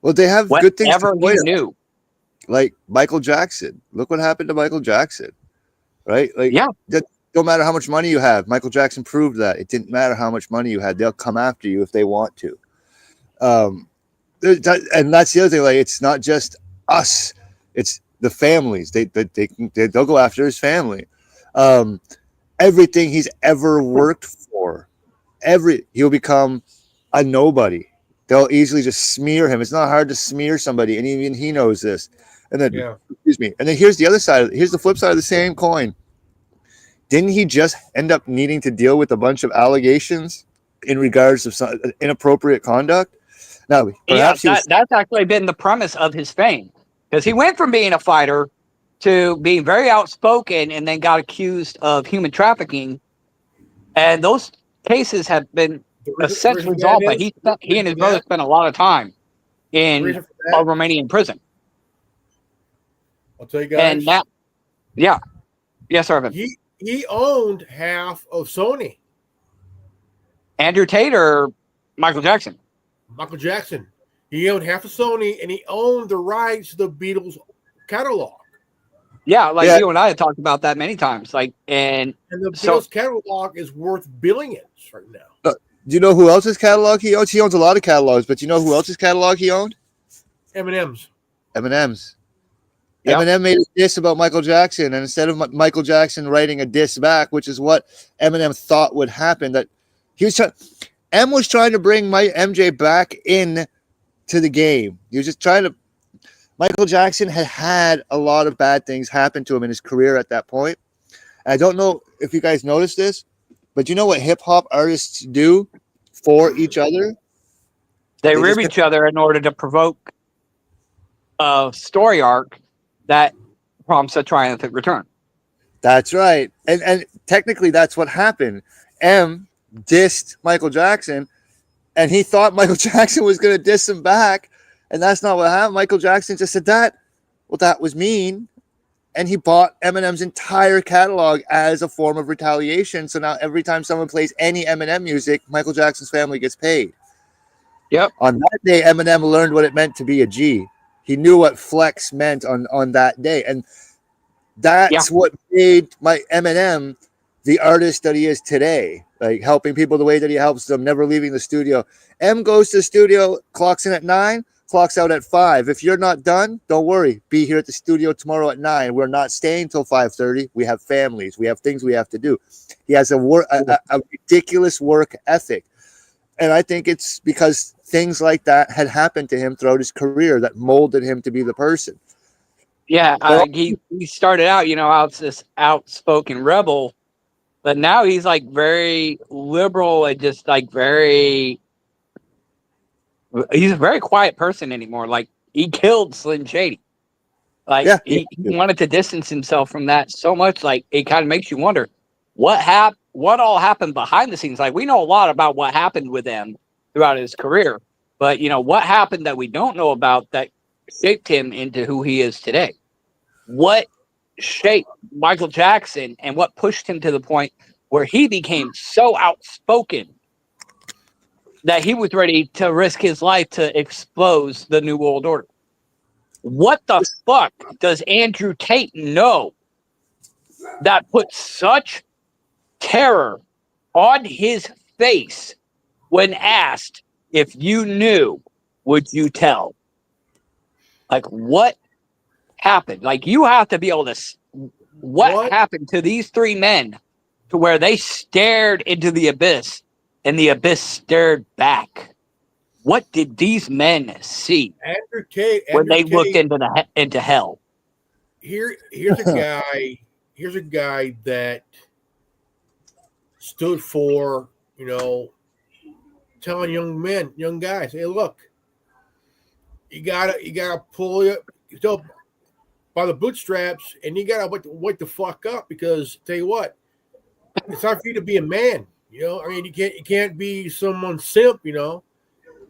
Well, they have good things to Whatever he knew. Like Michael Jackson. Look what happened to Michael Jackson, right? Like, yeah, don't matter how much money you have. Michael Jackson proved that it didn't matter how much money you had; they'll come after you if they want to. And that's the other thing. Like, it's not just us; it's the families. They'll go after his family. Everything he's ever worked for, he'll become a nobody. They'll easily just smear him. It's not hard to smear somebody, and even he knows this. And then, excuse me. And then here's the other side. Here's the flip side of the same coin. Didn't he just end up needing to deal with a bunch of allegations in regards to some inappropriate conduct? Now, perhaps that's actually been the premise of his fame, because he went from being a fighter to being very outspoken, and then got accused of human trafficking. And those cases have been essentially resolved, but he and his brother spent a lot of time in a Romanian prison. I'll tell you guys. And yes, Irvin. He owned half of Sony. Andrew Tate or Michael Jackson? Michael Jackson. He owned half of Sony, and he owned the rights to the Beatles catalog. Yeah, you and I had talked about that many times. And the Beatles catalog is worth billions right now. Do you know who else's catalog he owns? He owns a lot of catalogs, but you know who else's catalog he owned? Eminem's. Yep. Eminem made a diss about Michael Jackson, and instead of Michael Jackson writing a diss back, which is what Eminem thought would happen, that he was trying to bring MJ back in to the game. He was just trying to. Michael Jackson had a lot of bad things happen to him in his career at that point. And I don't know if you guys noticed this, but you know what hip hop artists do for each other? They rib each other in order to provoke a story arc that prompts a triumphant return. That's right. And technically that's what happened. M dissed Michael Jackson, and he thought Michael Jackson was going to diss him back, and that's not what happened. Michael Jackson just said that was mean, and he bought Eminem's entire catalog as a form of retaliation. So now every time someone plays any Eminem music, Michael Jackson's family gets paid. Yep. On that day, Eminem learned what it meant to be a G. He knew what flex meant on that day. And that's what made my Eminem the artist that he is today, like helping people the way that he helps them, never leaving the studio. M goes to the studio, clocks in at 9, clocks out at 5. If you're not done, don't worry. Be here at the studio tomorrow at 9. We're not staying till 5:30. We have families. We have things we have to do. He has a ridiculous work ethic. And I think it's because things like that had happened to him throughout his career that molded him to be the person. Yeah, he started out, out this outspoken rebel, but now he's like very liberal and just like he's a very quiet person anymore. Like he killed Slim Shady. Like he wanted to distance himself from that so much. Like it kind of makes you wonder what all happened behind the scenes. Like we know a lot about what happened with him throughout his career, but what happened that we don't know about that shaped him into who he is today? What shaped Michael Jackson and what pushed him to the point where he became so outspoken that he was ready to risk his life to expose the New World Order? What the fuck does Andrew Tate know that put such terror on his face when asked, if you knew, would you tell? Like, what happened? Like, you have to be able to... What happened to these three men to where they stared into the abyss and the abyss stared back? What did these men see when they looked into hell? Here's a guy that stood for, telling young guys, hey, look, you gotta pull it by the bootstraps, and you gotta wake the fuck up, because tell you what, it's time for you to be a man. I mean, you can't be someone simp.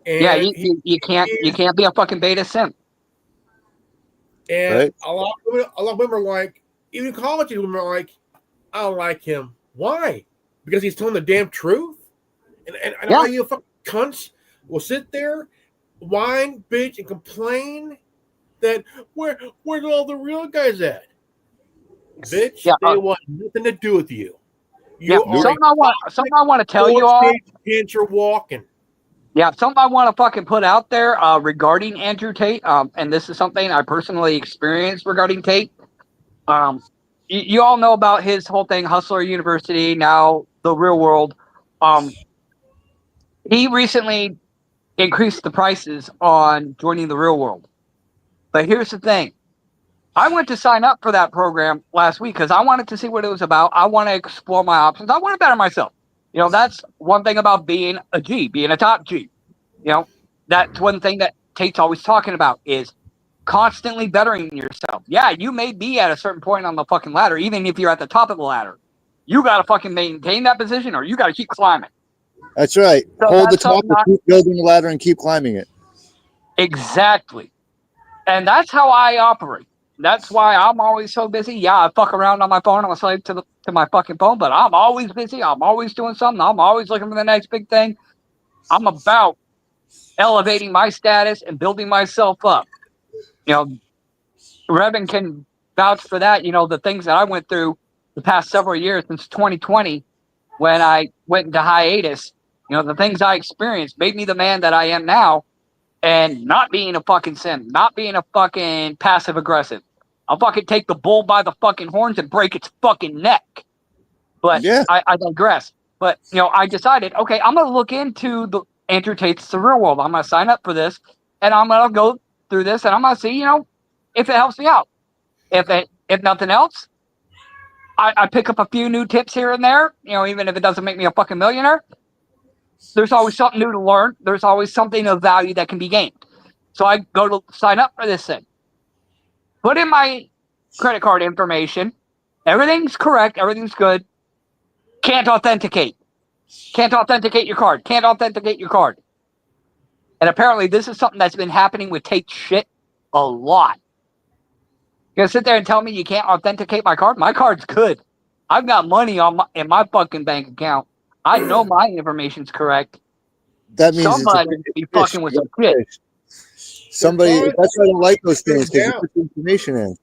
And you can't be a fucking beta simp. And a lot of women are like, even college women are like, I don't like him. Why? Because he's telling the damn truth. And all you fucking cunts will sit there, whine, bitch, and complain that where's all the real guys at? Bitch, they want nothing to do with you. Something I want to tell you all. Cancer walking. Yeah, something I want to fucking put out there regarding Andrew Tate, and this is something I personally experienced regarding Tate. You all know about his whole thing, Hustler University, now the real world. He recently increased the prices on joining the real world. But here's the thing. I went to sign up for that program last week because I wanted to see what it was about. I want to explore my options. I want to better myself. That's one thing about being a G, being a top G. That's one thing that Tate's always talking about is constantly bettering yourself. Yeah, you may be at a certain point on the fucking ladder, even if you're at the top of the ladder. You got to fucking maintain that position, or you got to keep climbing. That's right. So hold the top, keep building the ladder, and keep climbing it. Exactly. And that's how I operate. That's why I'm always so busy. Yeah, I fuck around on my phone. I'm a slave to my fucking phone, but I'm always busy. I'm always doing something. I'm always looking for the next big thing. I'm about elevating my status and building myself up. Revan can vouch for that. The things that I went through the past several years since 2020, when I went into hiatus, the things I experienced made me the man that I am now. And not being a fucking sim, not being a fucking passive aggressive. I'll fucking take the bull by the fucking horns and break its fucking neck. But I digress. But, I decided, okay, I'm going to look into the Andrew Tate's The Real World. I'm going to sign up for this, and I'm going to go through this, and I'm going to see, if it helps me out. If nothing else, I pick up a few new tips here and there, even if it doesn't make me a fucking millionaire. There's always something new to learn. There's always something of value that can be gained. So I go to sign up for this thing. Put in my credit card information. Everything's correct. Everything's good. Can't authenticate. Can't authenticate your card. Can't authenticate your card. And apparently this is something that's been happening with Tate shit a lot. You're going to sit there and tell me you can't authenticate my card? My card's good. I've got money in my fucking bank account. I know my information's correct. That means somebody be fucking with some shit. Somebody, that's why I don't like those things, because you put the information in.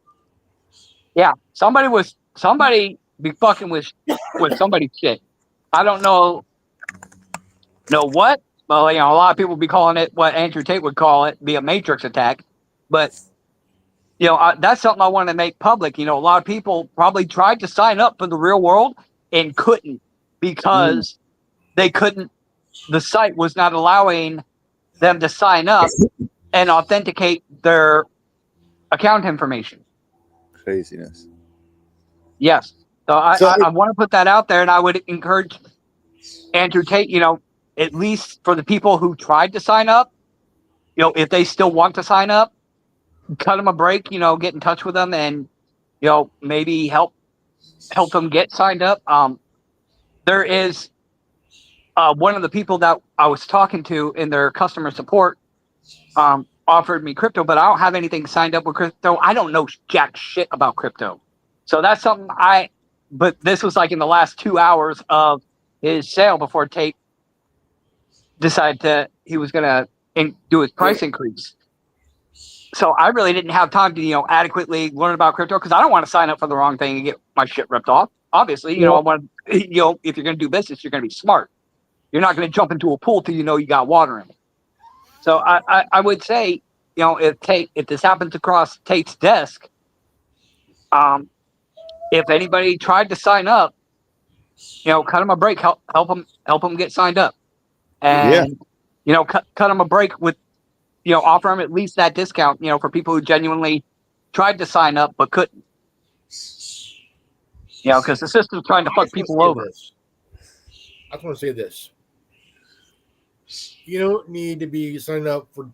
Yeah, somebody be fucking with somebody's shit. I don't know what. Well, a lot of people be calling it what Andrew Tate would call it, be a matrix attack. But that's something I want to make public. A lot of people probably tried to sign up for the real world and couldn't. Because they couldn't the site was not allowing them to sign up and authenticate their account information. Craziness. Yes. So So I want to put that out there, and I would encourage Andrew Tate, at least for the people who tried to sign up, if they still want to sign up, cut them a break, get in touch with them and, maybe help them get signed up. There is one of the people that I was talking to in their customer support offered me crypto, but I don't have anything signed up with crypto. I don't know jack shit about crypto. So that's something but this was like in the last 2 hours of his sale before Tate decided he was going to do his price increase. So I really didn't have time to, adequately learn about crypto because I don't want to sign up for the wrong thing and get my shit ripped off. Obviously, I want, if you're going to do business, you're going to be smart. You're not going to jump into a pool till you got water in it. So I would say, if this happens across Tate's desk, if anybody tried to sign up, cut them a break, help them get signed up, and cut them a break with, offer them at least that discount, for people who genuinely tried to sign up but couldn't, because the system's trying to fuck people over. I just want to say this. You don't need to be signing up for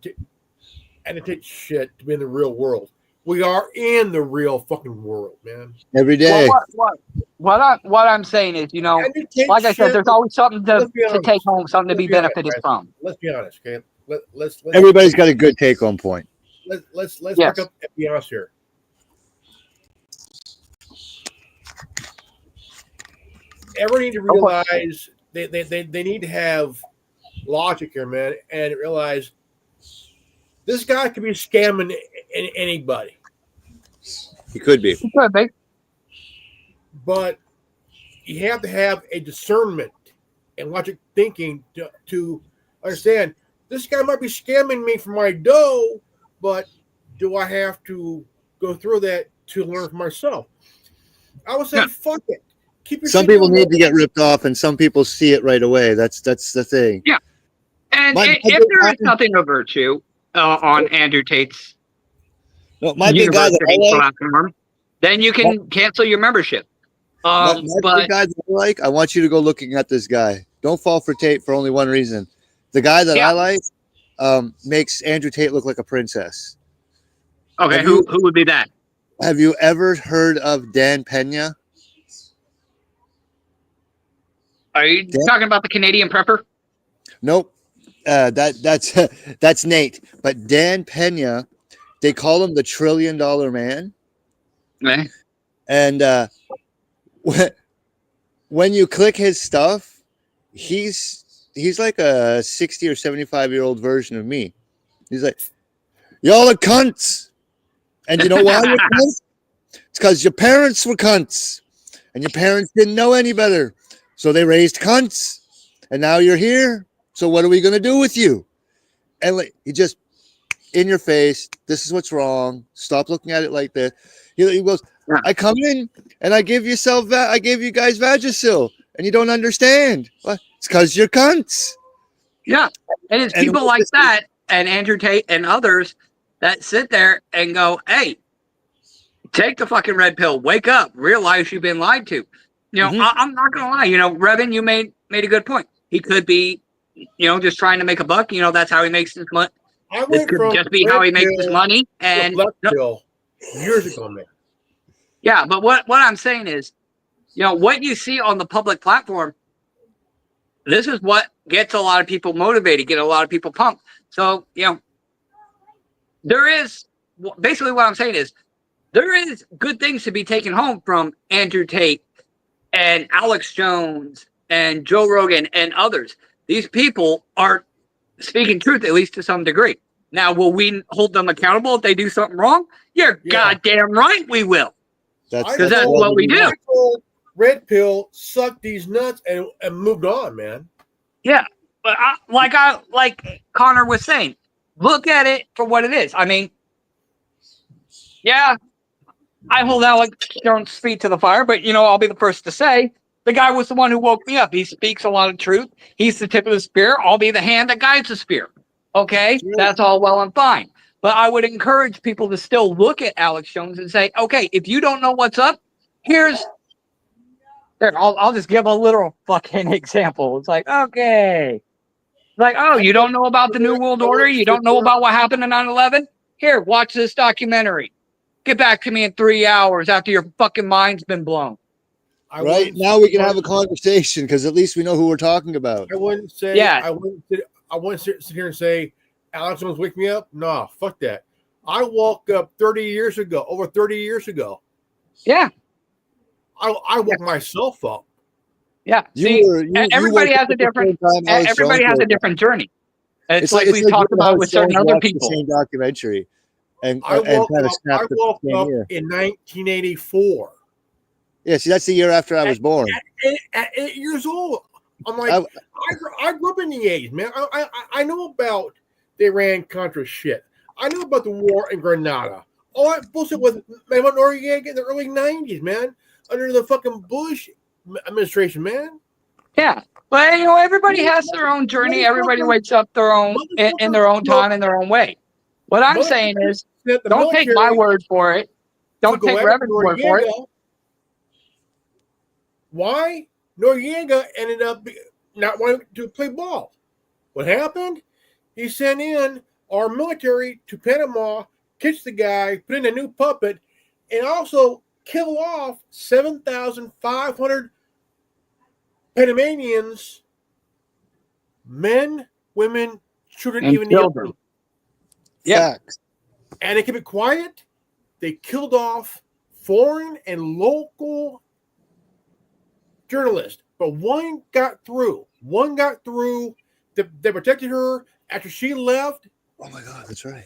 annotate shit to be in the real world. We are in the real fucking world, man. Every day. Well, what I'm saying is, like I said, there's always something to take home, something to be benefited from. Let's be honest, okay? Let's Everybody's got a good take-home point. Let's yes. back up and be honest here. Everyone need to realize they need to have logic here, man, and realize this guy could be scamming anybody. He could be. He could be. But you have to have a discernment and logic thinking to understand this guy might be scamming me for my dough, but do I have to go through that to learn for myself? I would say, fuck it. Keep your some people need to get ripped off, and some people see it right away. That's the thing. Yeah. And if there is nothing of virtue on Andrew Tate's university platform, then you can cancel your membership. But the guy that I want you to go looking at this guy. Don't fall for Tate for only one reason. The guy that I like makes Andrew Tate look like a princess. Okay, who would be that? Have you ever heard of Dan Pena? Are you talking about the Canadian prepper? Nope. That's Nate. But Dan Pena, they call him the $1 trillion man. Okay. And when you click his stuff, he's like a 60 or 75-year-old version of me. He's like, y'all are cunts. And you know why you're cunts? It's because your parents were cunts. And your parents didn't know any better. So they raised cunts. And now you're here. So what are we going to do with you? And like, he just, in your face, this is what's wrong. Stop looking at it like that. He goes, I come in and I give you guys Vagisil. And you don't understand. Well, it's because you're cunts. Yeah. And it's people like that and Andrew Tate and others that sit there and go, hey, take the fucking red pill. Wake up. Realize you've been lied to. I'm not going to lie. Revin, you made a good point. He could be, just trying to make a buck. That's how he makes his money. This could just be how he makes his money. And years ago, man. Yeah, but what I'm saying is, what you see on the public platform, this is what gets a lot of people motivated, get a lot of people pumped. So, there is, basically what I'm saying is, there is good things to be taken home from Andrew Tate and Alex Jones and Joe Rogan and others. These people are speaking truth, at least to some degree. Now, will we hold them accountable if they do something wrong? You're goddamn right we will. Because that's what we do. Red pill sucked these nuts and moved on, man. Yeah, but like Connor was saying, look at it for what it is. I mean, yeah, I hold Alex Jones' feet to the fire, but I'll be the first to say The guy was the one who woke me up. He speaks a lot of truth. He's the tip of the spear. I'll be the hand that guides the spear. Okay, that's all well and fine. But I would encourage people to still look at Alex Jones and say, okay, if you don't know what's up, here's there. I'll just give a literal fucking example. It's like, okay, like, oh, you don't know about the New World Order? You don't know about what happened in 9/11? Here, watch this documentary. Get back to me in 3 hours after your fucking mind's been blown. Right now we can have a conversation because at least we know who we're talking about. I wouldn't say. Yeah. I wouldn't sit here and say Alex Jones wake me up. Nah, fuck that. I woke up 30 years ago, over 30 years ago. Yeah. I woke myself up. Yeah. See, everybody has a different. Everybody has a different journey. It's like we talked about with certain other people. The same documentary, and I woke kind of up, I woke up in 1984. Yeah, see, that's the year after I was born. At 8 years old, I'm like, I grew up in the 80s, man. I know about the Iran-Contra shit. I know about the war in Grenada. All that bullshit with Noriega in the early 90s, man. Under the fucking Bush administration, man. Yeah. But, you know, everybody has their own journey. Everybody wakes up their own in their own time, in their own way. What I'm saying is, don't take my word for it. Don't take Reverend's word for it. Why? Noriega ended up not wanting to play ball. What happened? He sent in our military to Panama, catch the guy, put in a new puppet, and also kill off 7,500 Panamanians, men, women, children, and even the elderly. Yeah. And they kept it quiet. They killed off foreign and local journalist, but one got through. They protected her after she left. Oh my God, that's right.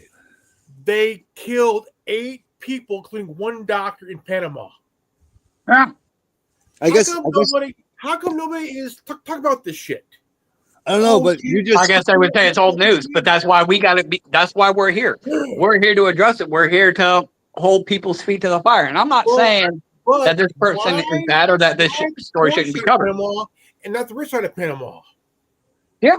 They killed 8 people, including one doctor in Panama. Yeah. How come nobody is talking about this shit? I don't know, but you just. I guess I would say it's old news, but that's why we got to be. That's why we're here. We're here to address it. We're here to hold people's feet to the fire. And I'm not saying that this person is bad or that this story shouldn't be covered. Panama and not the rich side of Panama. Yeah.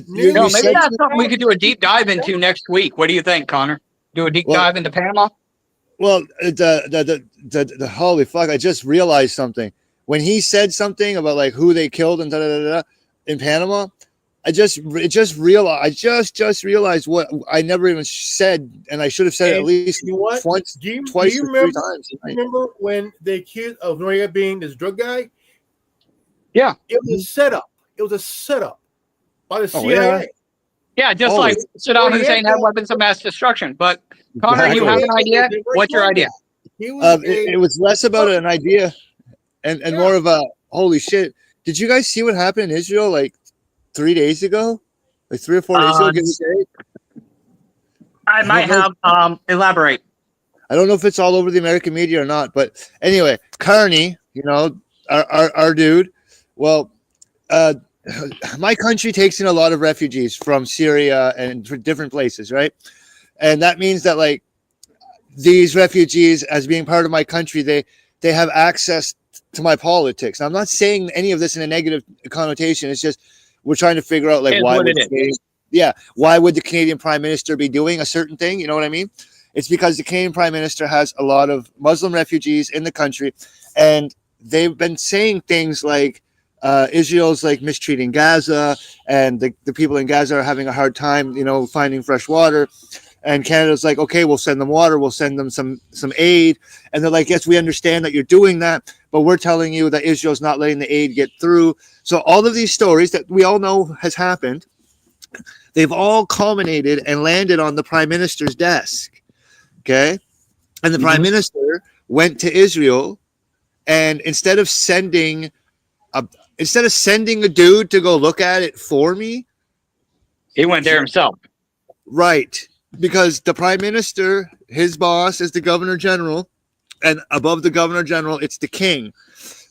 Maybe that's something we could do a deep dive into next week. What do you think, Connor? Do a deep dive into Panama? Well, the holy fuck! I just realized something when he said something about like who they killed and in Panama. I just realized what I never even said, and I should have said it at least twice or 3 times. Remember when they accused of Noriega being this drug guy? Yeah, it was a setup. It was a setup by the CIA. Yeah, just like Saddam Hussein had weapons of mass destruction. But Connor, you have an idea? What's your idea? It was less about an idea and more of a holy shit. Did you guys see what happened in Israel like 3 days ago? Like 3 or 4 days ago? I might have elaborate. I don't know if it's all over the American media or not, but anyway, Carney, you know, our dude. Well, my country takes in a lot of refugees from Syria and different places, right? And that means that like these refugees, as being part of my country, they have access to my politics. Now, I'm not saying any of this in a negative connotation. It's just we're trying to figure out like why would the Canadian Prime Minister be doing a certain thing? You know what I mean? It's because the Canadian Prime Minister has a lot of Muslim refugees in the country, and they've been saying things like Israel's like mistreating Gaza, and the people in Gaza are having a hard time, you know, finding fresh water. And Canada's like, okay, we'll send them water, we'll send them some aid. And they're like, yes, we understand that you're doing that, but we're telling you that Israel's not letting the aid get through. So all of these stories that we all know has happened, they've all culminated and landed on the Prime Minister's desk. Okay. And the Prime Minister went to Israel, and instead of sending a dude to go look at it for me, he went there himself. Right. Because the Prime Minister, his boss is the Governor General, and above the Governor General, it's the King.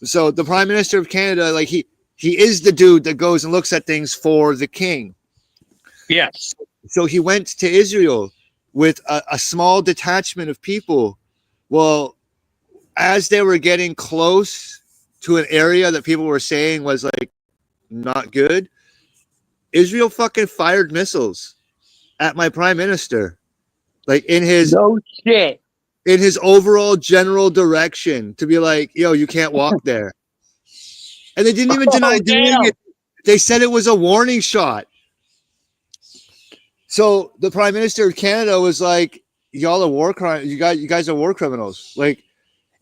So the Prime Minister of Canada, like he is the dude that goes and looks at things for the King. Yes. So he went to Israel with a small detachment of people. Well, as they were getting close to an area that people were saying was like not good, Israel fucking fired missiles at my prime minister, like in his overall general direction, to be like, yo, you can't walk there. And they didn't even deny doing it. They said it was a warning shot. So the prime minister of Canada was like, y'all are war crime. You guys are war criminals. Like,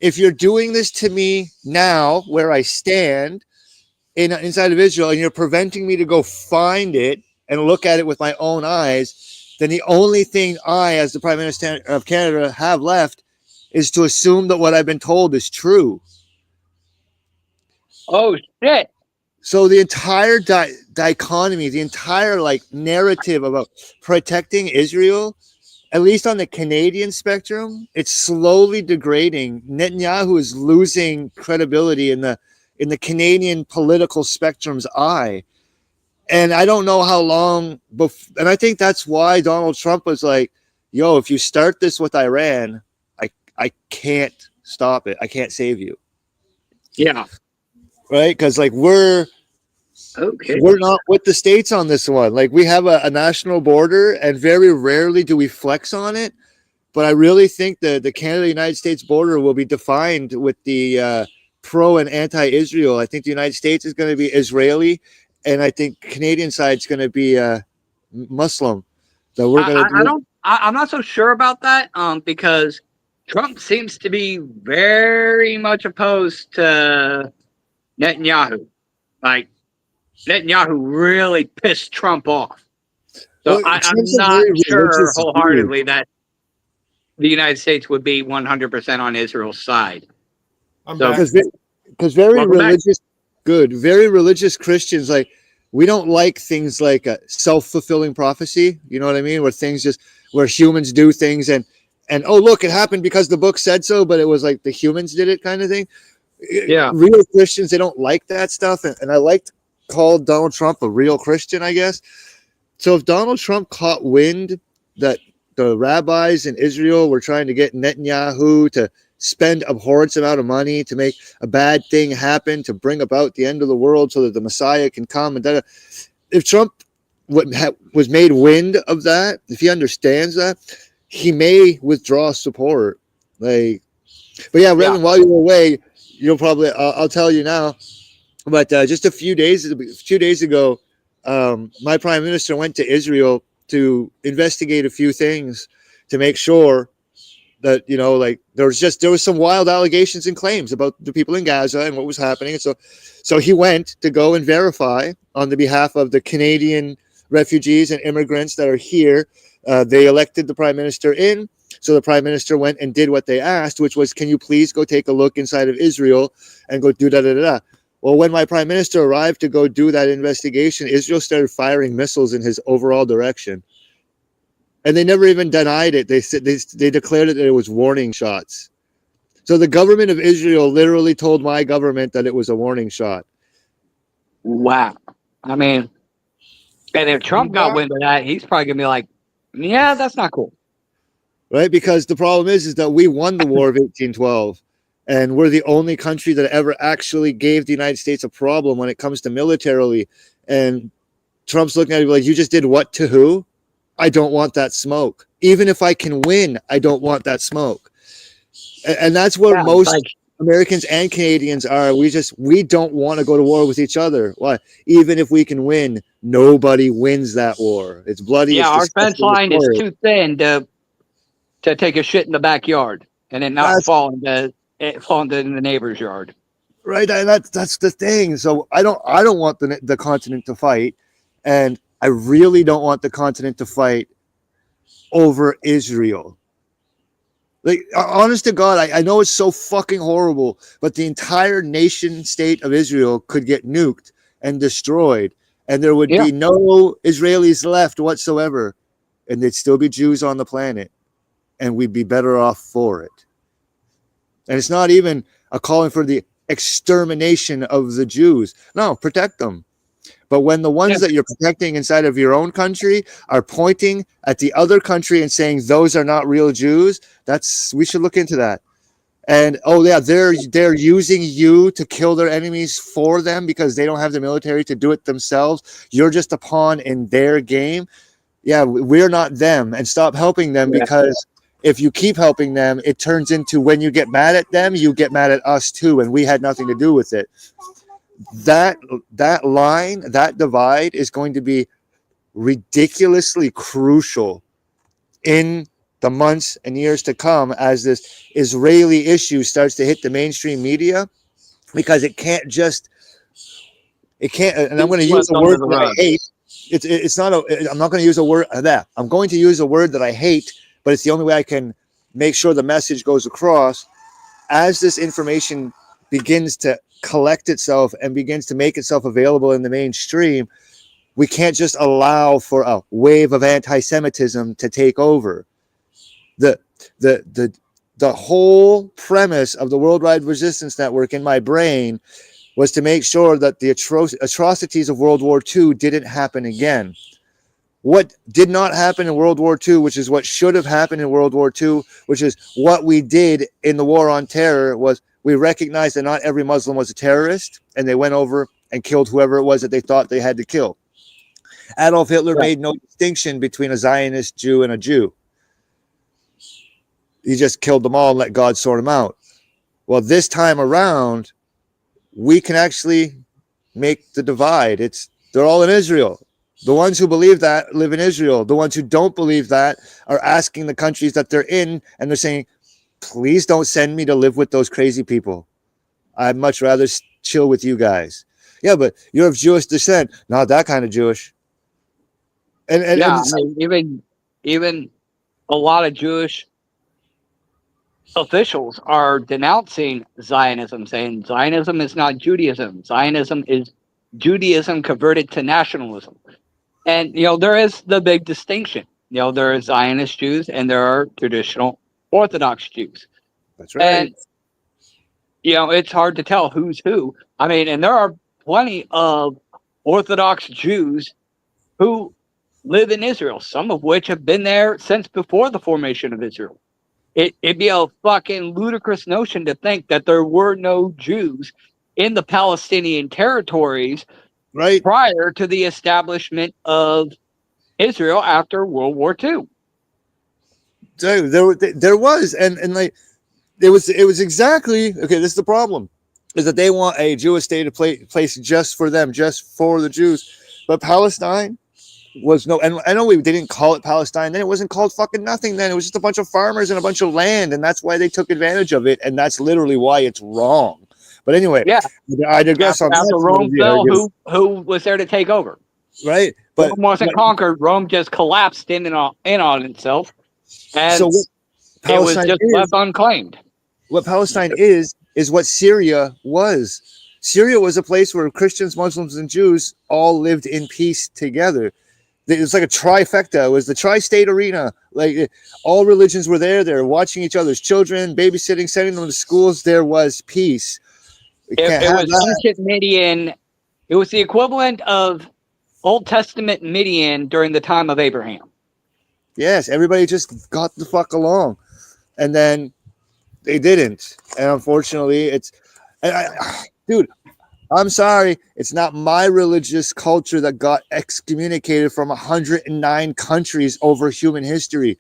if you're doing this to me now, where I stand inside of Israel, and you're preventing me to go find it and look at it with my own eyes, then the only thing I, as the prime minister of Canada, have left is to assume that what I've been told is true. Oh shit! So the entire dichotomy, the entire like narrative about protecting Israel, at least on the Canadian spectrum, it's slowly degrading. Netanyahu is losing credibility in the Canadian political spectrum's eye. And I don't know how long and I think that's why Donald Trump was like, yo, if you start this with Iran, I can't stop it. I can't save you. Yeah. Right? Because like we're not with the states on this one. Like we have a national border, and very rarely do we flex on it. But I really think the Canada-United States border will be defined with the pro and anti-Israel. I think the United States is going to be Israeli, and I think Canadian side is going to be Muslim. So we're going to. I'm not so sure about that. Because Trump seems to be very much opposed to Netanyahu. Like, Netanyahu really pissed Trump off. So I'm not sure wholeheartedly that the United States would be 100% on Israel's side. Because very religious Christians, like, we don't like things like a self-fulfilling prophecy. You know what I mean? Where humans do things and oh, look, it happened because the book said so, but it was like the humans did it kind of thing. Yeah. Real Christians, they don't like that stuff. And I like to call Donald Trump a real Christian, I guess. So if Donald Trump caught wind that the rabbis in Israel were trying to get Netanyahu to spend abhorrent amount of money to make a bad thing happen, to bring about the end of the world so that the Messiah can come, and if Trump was made wind of that, if he understands that, he may withdraw support. Like, but yeah, Reverend, while you were away, you'll probably I'll tell you now. But just a few days ago, my prime minister went to Israel to investigate a few things to make sure that, you know, like there was some wild allegations and claims about the people in Gaza and what was happening. And so he went to go and verify on the behalf of the Canadian refugees and immigrants that are here. They elected the prime minister in. So the prime minister went and did what they asked, which was, can you please go take a look inside of Israel and go do da-da-da-da. Well, when my prime minister arrived to go do that investigation, Israel started firing missiles in his overall direction. And they never even denied it. They said they declared it that it was warning shots. So the government of Israel literally told my government that it was a warning shot. Wow. I mean, and if Trump got wind of that, he's probably gonna be like, yeah, that's not cool. Right? Because the problem is that we won the War of 1812. And we're the only country that ever actually gave the United States a problem when it comes to militarily. And Trump's looking at it like, you just did what to who? I don't want that smoke. Even if I can win, I don't want that smoke. And that's where most Americans and Canadians are. We don't want to go to war with each other. Why? Even if we can win, nobody wins that war. It's bloody. Yeah, our fence line is too thin to take a shit in the backyard and then not fall into the neighbor's yard. Right, and that's the thing. So I don't want the continent to fight, and I really don't want the continent to fight over Israel. Like, honest to God, I know it's so fucking horrible, but the entire nation state of Israel could get nuked and destroyed, and there would be no Israelis left whatsoever, and there'd still be Jews on the planet, and we'd be better off for it. And it's not even a calling for the extermination of the Jews. No, protect them. But when the ones that you're protecting inside of your own country are pointing at the other country and saying those are not real Jews, we should look into that. And oh yeah, they're using you to kill their enemies for them because they don't have the military to do it themselves. You're just a pawn in their game. Yeah, we're not them, and stop helping them, because if you keep helping them, it turns into when you get mad at them, you get mad at us too, and we had nothing to do with it. That line, that divide is going to be ridiculously crucial in the months and years to come as this Israeli issue starts to hit the mainstream media, because it can't, and I'm going to use a word that I hate. It's not I'm not going to use a word that I'm going to use a word that I hate, but it's the only way I can make sure the message goes across. As this information begins to collect itself and begins to make itself available in the mainstream, we can't just allow for a wave of anti-Semitism to take over. The whole premise of the Worldwide Resistance Network in my brain was to make sure that the atrocities of World War II didn't happen again. What did not happen in World War II, which is what should have happened in World War II, which is what we did in the War on Terror, was we recognized that not every Muslim was a terrorist, and they went over and killed whoever it was that they thought they had to kill. Adolf Hitler made no distinction between a Zionist Jew and a Jew. He just killed them all and let God sort them out. Well, this time around, we can actually make the divide. They're all in Israel. The ones who believe that live in Israel. The ones who don't believe that are asking the countries that they're in, and they're saying, please don't send me to live with those crazy people. I'd much rather chill with you guys. Yeah, but you're of Jewish descent. Not that kind of Jewish. And I mean, even a lot of Jewish officials are denouncing Zionism, saying Zionism is not Judaism. Zionism is Judaism converted to nationalism. And, there is the big distinction. There are Zionist Jews and there are traditional Orthodox Jews. That's right. And, it's hard to tell who's who. I mean, and there are plenty of Orthodox Jews who live in Israel, some of which have been there since before the formation of Israel. It'd be a fucking ludicrous notion to think that there were no Jews in the Palestinian territories prior to the establishment of Israel after World War II. There was, and like it was exactly okay. This is the problem, is that they want a Jewish state of place just for them, just for the Jews, but Palestine was no, and I know they didn't call it Palestine then. It wasn't called fucking nothing then. It was just a bunch of farmers and a bunch of land, and that's why they took advantage of it, and that's literally why it's wrong. But anyway, I digress. After Rome fell, who was there to take over? Right, but Rome wasn't conquered. Rome just collapsed in on itself, and so it was just left unclaimed. What Palestine is what Syria was. Syria was a place where Christians, Muslims, and Jews all lived in peace together. It was like a trifecta. It was the tri-state arena. Like all religions were there. They were watching each other's children, babysitting, sending them to schools. There was peace. It was ancient Midian. It was the equivalent of Old Testament Midian during the time of Abraham. Yes, everybody just got the fuck along, and then they didn't. And unfortunately, dude. I'm sorry, it's not my religious culture that got excommunicated from 109 countries over human history.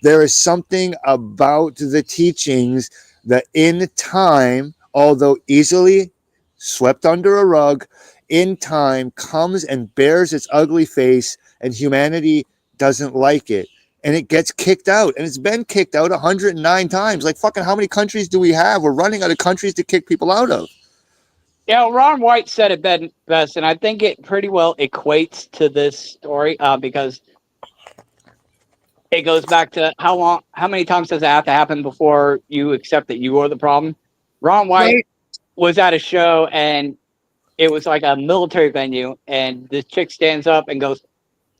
There is something about the teachings that in time, although easily swept under a rug, in time comes and bears its ugly face, and humanity doesn't like it. And it gets kicked out. And it's been kicked out 109 times. Like, fucking how many countries do we have? We're running out of countries to kick people out of. Ron White said it best, and I think it pretty well equates to this story because it goes back to how many times does it have to happen before you accept that you are the problem? Ron White was at a show, and it was like a military venue, and this chick stands up and goes,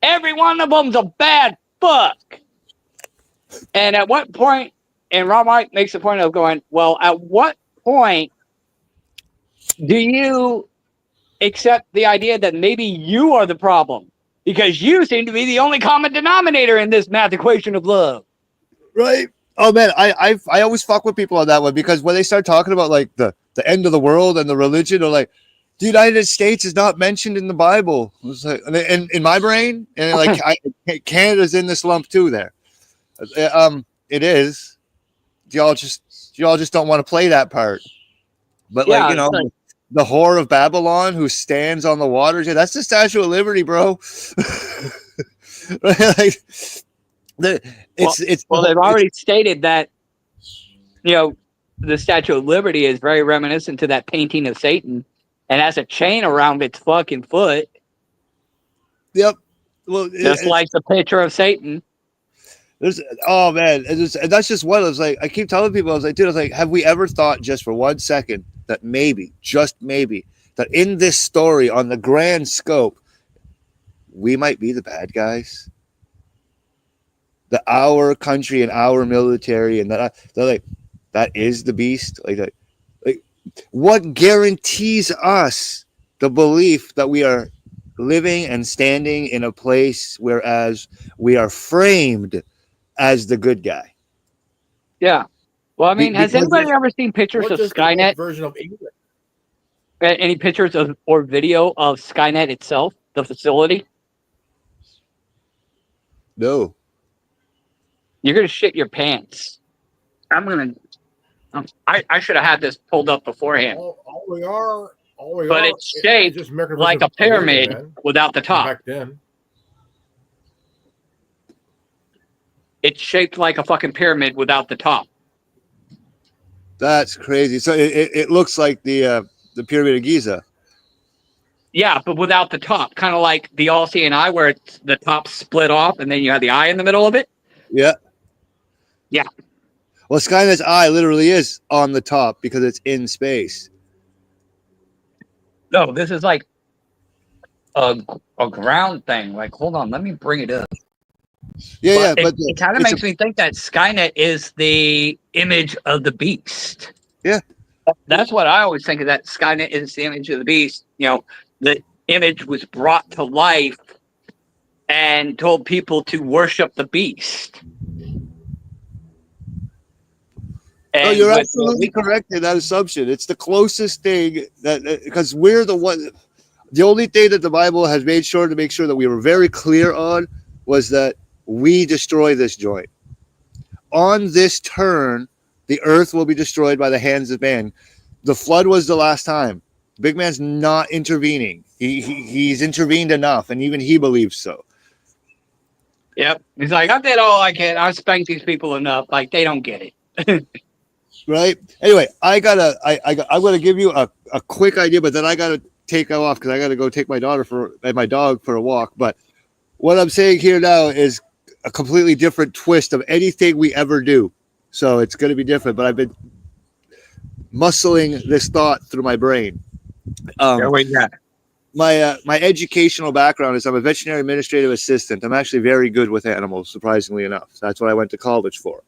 "Every one of them's a bad fuck." And at what point, and Ron White makes a point of going, well, at what point do you accept the idea that maybe you are the problem? Because you seem to be the only common denominator in this math equation of love. Right. Oh man, I always fuck with people on that one because when they start talking about like the end of the world and the religion, or like the United States is not mentioned in the Bible. It was like, and in my brain, and like Canada's in this lump too. There, it is. Y'all just don't want to play that part. But Yeah, like like, the whore of Babylon who stands on the waters. Yeah, that's the Statue of Liberty, bro. Like, well, they've already stated that, the Statue of Liberty is very reminiscent to that painting of Satan, and has a chain around its fucking foot. Yep. Well, just like the picture of Satan. Oh man, that's just what I was like. I keep telling people, I was like, dude, I was like, have we ever thought just for 1 second that maybe, just maybe, that in this story, on the grand scope, we might be the bad guys? That our country and our military and that they're like, that is the beast. Like what guarantees us the belief that we are living and standing in a place whereas we are framed as the good guy? Yeah. Well, I mean, has anybody ever seen pictures of Skynet? Version of England. Any pictures of or video of Skynet itself, the facility? No. You're gonna shit your pants. I should have had this pulled up beforehand. But it's shaped like a pyramid without the top. Back then. It's shaped like a fucking pyramid without the top. That's crazy. So it looks like the Pyramid of Giza. Yeah, but without the top. Kind of like the all-seeing eye where it's the top split off and then you have the eye in the middle of it. Yeah. Yeah. Well, Skynet's eye literally is on the top because it's in space. No, this is like a ground thing. Like, hold on, let me bring it up. Yeah, but it kind of makes me think that Skynet is the image of the beast. Yeah. That's what I always think of, that Skynet is the image of the beast. The image was brought to life and told people to worship the beast. No, you're absolutely correct in that assumption. It's the closest thing that, because we're the one, the only thing that the Bible has made sure to make sure that we were very clear on was that we destroy this joint. On this turn, the earth will be destroyed by the hands of man. The flood was the last time. Big man's not intervening. He's intervened enough, and even he believes so. Yep. He's like, I did all I can. I spanked these people enough. Like, they don't get it. Right. Anyway, I'm gonna give you a quick idea, but then I gotta take off because I gotta go take my dog for a walk. But what I'm saying here now is a completely different twist of anything we ever do. So it's gonna be different. But I've been muscling this thought through my brain. My educational background is I'm a veterinary administrative assistant. I'm actually very good with animals, surprisingly enough. That's what I went to college for.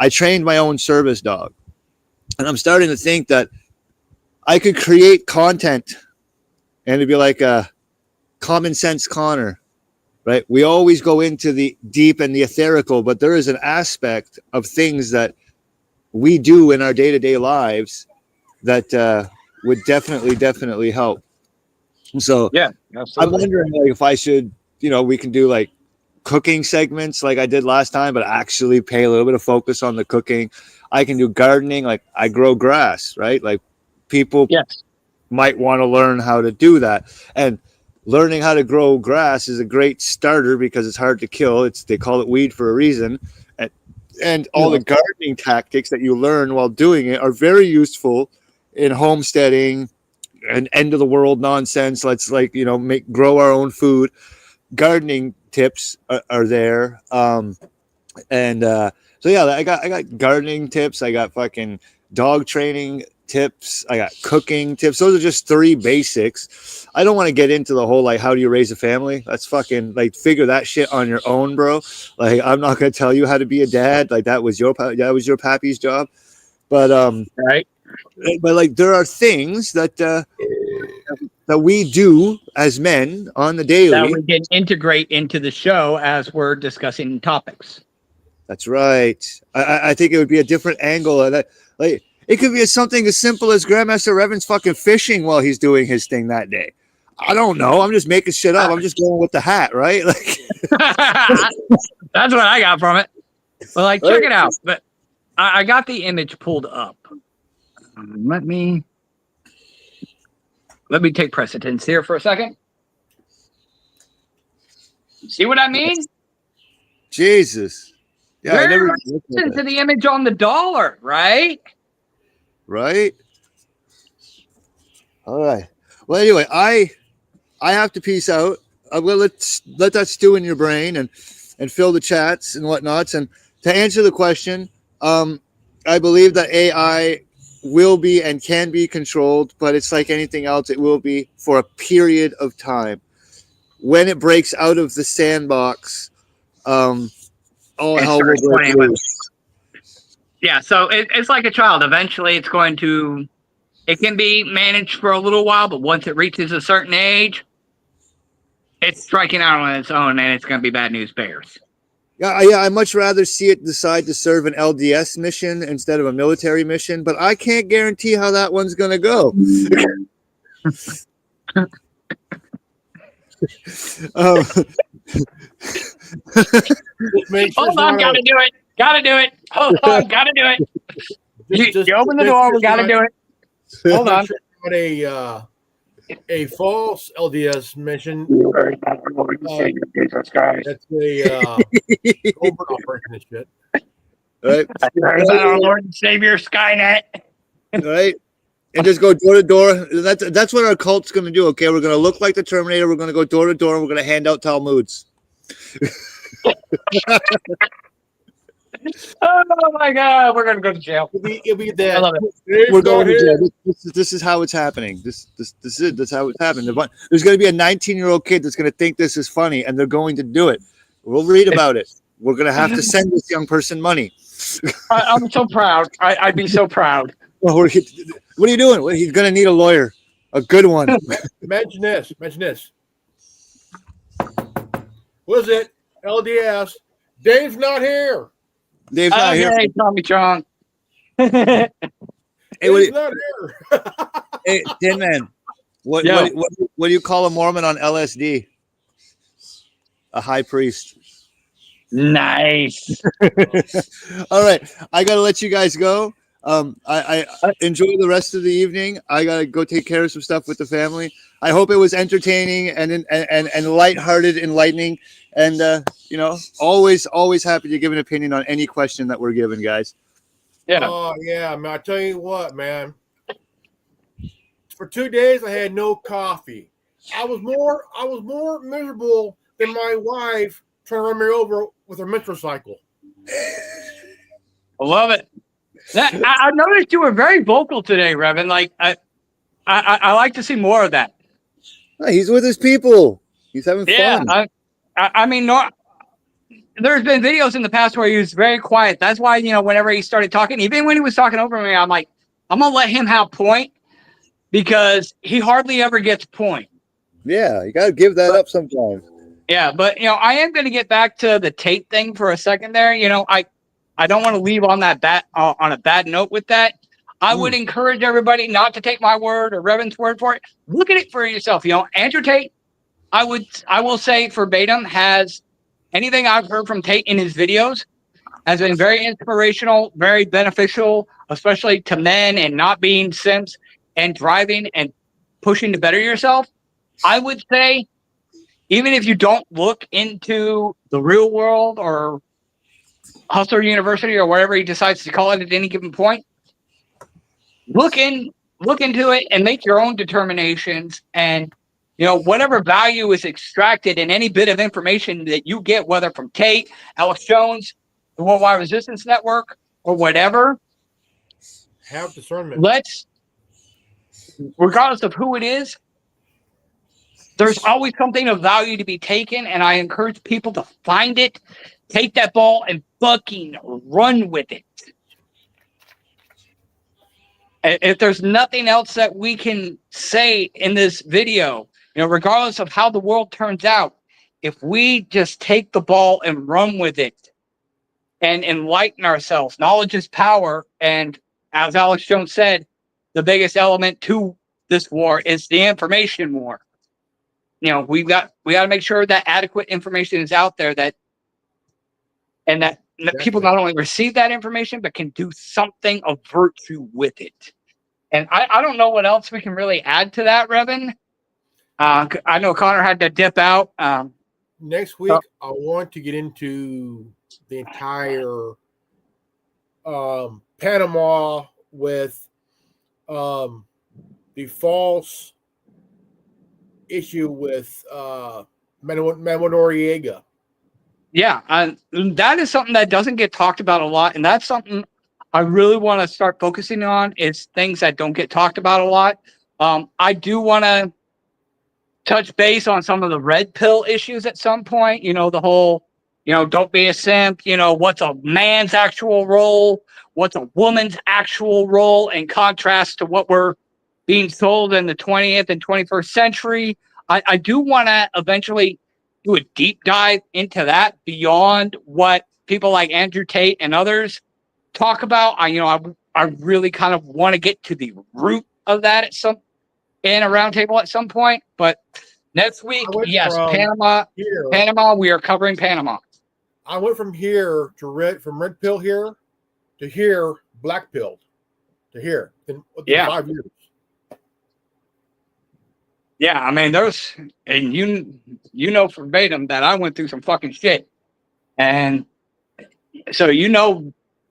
I trained my own service dog, and I'm starting to think that I could create content and it'd be like a common sense Connor, right? We always go into the deep and the etherical, but there is an aspect of things that we do in our day-to-day lives that would definitely help. So yeah, I'm wondering like, if I should, we can do like cooking segments like I did last time, but actually pay a little bit of focus on the cooking. I can do gardening, like I grow grass, right? Like people might want to learn how to do that. And learning how to grow grass is a great starter because it's hard to kill. They call it weed for a reason. And all the gardening tactics that you learn while doing it are very useful in homesteading and end of the world nonsense. Let's grow our own food. Gardening tips are there. So yeah, I got gardening tips. I got fucking dog training tips. I got cooking tips. Those are just 3 basics. I don't want to get into the whole, like, how do you raise a family? That's fucking, like, figure that shit on your own, bro. Like, I'm not going to tell you how to be a dad. Like, that was your pappy's job. But, right. But like, there are things that we do as men on the daily that we can integrate into the show as we're discussing topics. That's right. I think it would be a different angle, and like it could be something as simple as Grandmaster Revan's fucking fishing while he's doing his thing that day. I don't know. I'm just making shit up. I'm just going with the hat, right? Like that's what I got from it. But like, check it out. But I got the image pulled up. Let me take precedence here for a second. See what I mean? Jesus. Yeah, I never listen to the image on the dollar, right? Right. All right. Well, anyway, I have to peace out. I'm gonna let that stew in your brain and fill the chats and whatnots. And to answer the question, I believe that AI will be and can be controlled, but it's like anything else; it will be for a period of time. When it breaks out of the sandbox, all hell will break loose. Yeah, so it's like a child. Eventually, it can be managed for a little while, but once it reaches a certain age, it's striking out on its own, and it's going to be bad news bears. Yeah, I'd much rather see it decide to serve an LDS mission instead of a military mission, but I can't guarantee how that one's going to go. Hold on, gotta do it. Hold on, gotta do it. You open the door, we gotta do it. Hold on. A false LDS mission. That's a overt operation and shit. Right. Our Lord and Savior Skynet. Right. And just go door to door. That's what our cult's going to do. Okay, we're going to look like the Terminator. We're going to go door to door. And we're going to hand out Talmuds. Oh my God, we're going to go to jail. It'll be that. I love it. We're going to jail. This is how it's happening. This is how it's happening. There's going to be a 19-year-old kid that's going to think this is funny, and they're going to do it. We'll read about it. We're going to have to send this young person money. I'm so proud. I'd be so proud. What are you doing? Well, he's going to need a lawyer, a good one. Mention this. What is it? LDS. Dave's not here. Dave's not here. Hey, Tommy Chong. Hey, Dave's not here. Hey, Tin Man. What do you call a Mormon on LSD? A high priest. Nice. All right, I gotta let you guys go. I enjoy the rest of the evening. I gotta go take care of some stuff with the family. I hope it was entertaining and lighthearted, enlightening, and always happy to give an opinion on any question that we're given, guys. Yeah. Oh yeah, man. I tell you what, man. For 2 days, I had no coffee. I was more miserable than my wife trying to run me over with her menstrual cycle. I love it. I noticed you were very vocal today, Revan. Like I like to see more of that. He's with his people. He's having fun. I mean, there's been videos in the past where he was very quiet. That's why, whenever he started talking, even when he was talking over me, I'm like, I'm gonna let him have point because he hardly ever gets point. Yeah, you gotta give that up sometimes. Yeah, but I am gonna get back to the Tate thing for a second there. I don't want to leave on a bad note with that. I would encourage everybody not to take my word or Revan's word for it. Look at it for yourself. Andrew Tate, I will say verbatim, has anything I've heard from Tate in his videos has been very inspirational, very beneficial, especially to men and not being simps and driving and pushing to better yourself. I would say, even if you don't look into the real world or Hustler University or whatever he decides to call it at any given point, look into it and make your own determinations. And whatever value is extracted in any bit of information that you get, whether from Tate, Alex Jones, the Worldwide Resistance Network, or whatever, have discernment. Regardless of who it is, there's always something of value to be taken, and I encourage people to find it, take that ball, and fucking run with it. If there's nothing else that we can say in this video, regardless of how the world turns out, if we just take the ball and run with it, and enlighten ourselves. Knowledge is power. And as Alex Jones said, the biggest element to this war is the information war. We got to make sure that adequate information is out there, that people not only receive that information, but can do something of virtue with it. And I don't know what else we can really add to that, Revan. I know Connor had to dip out. Next week, I want to get into the entire Panama with the false issue with Manuel Noriega. Yeah, that is something that doesn't get talked about a lot, and that's something I really want to start focusing on, is things that don't get talked about a lot. I do want to touch base on some of the red pill issues at some point. The whole, don't be a simp. What's a man's actual role? What's a woman's actual role, in contrast to what we're being sold in the 20th and 21st century. I do want to eventually do a deep dive into that beyond what people like Andrew Tate and others talk about. I really kind of want to get to the root of that in a roundtable at some point. But next week, yes, Panama. We are covering Panama. I went from here to red pill here to here, black pilled to here in 5 years. Yeah, I mean, and you know verbatim that I went through some fucking shit. And so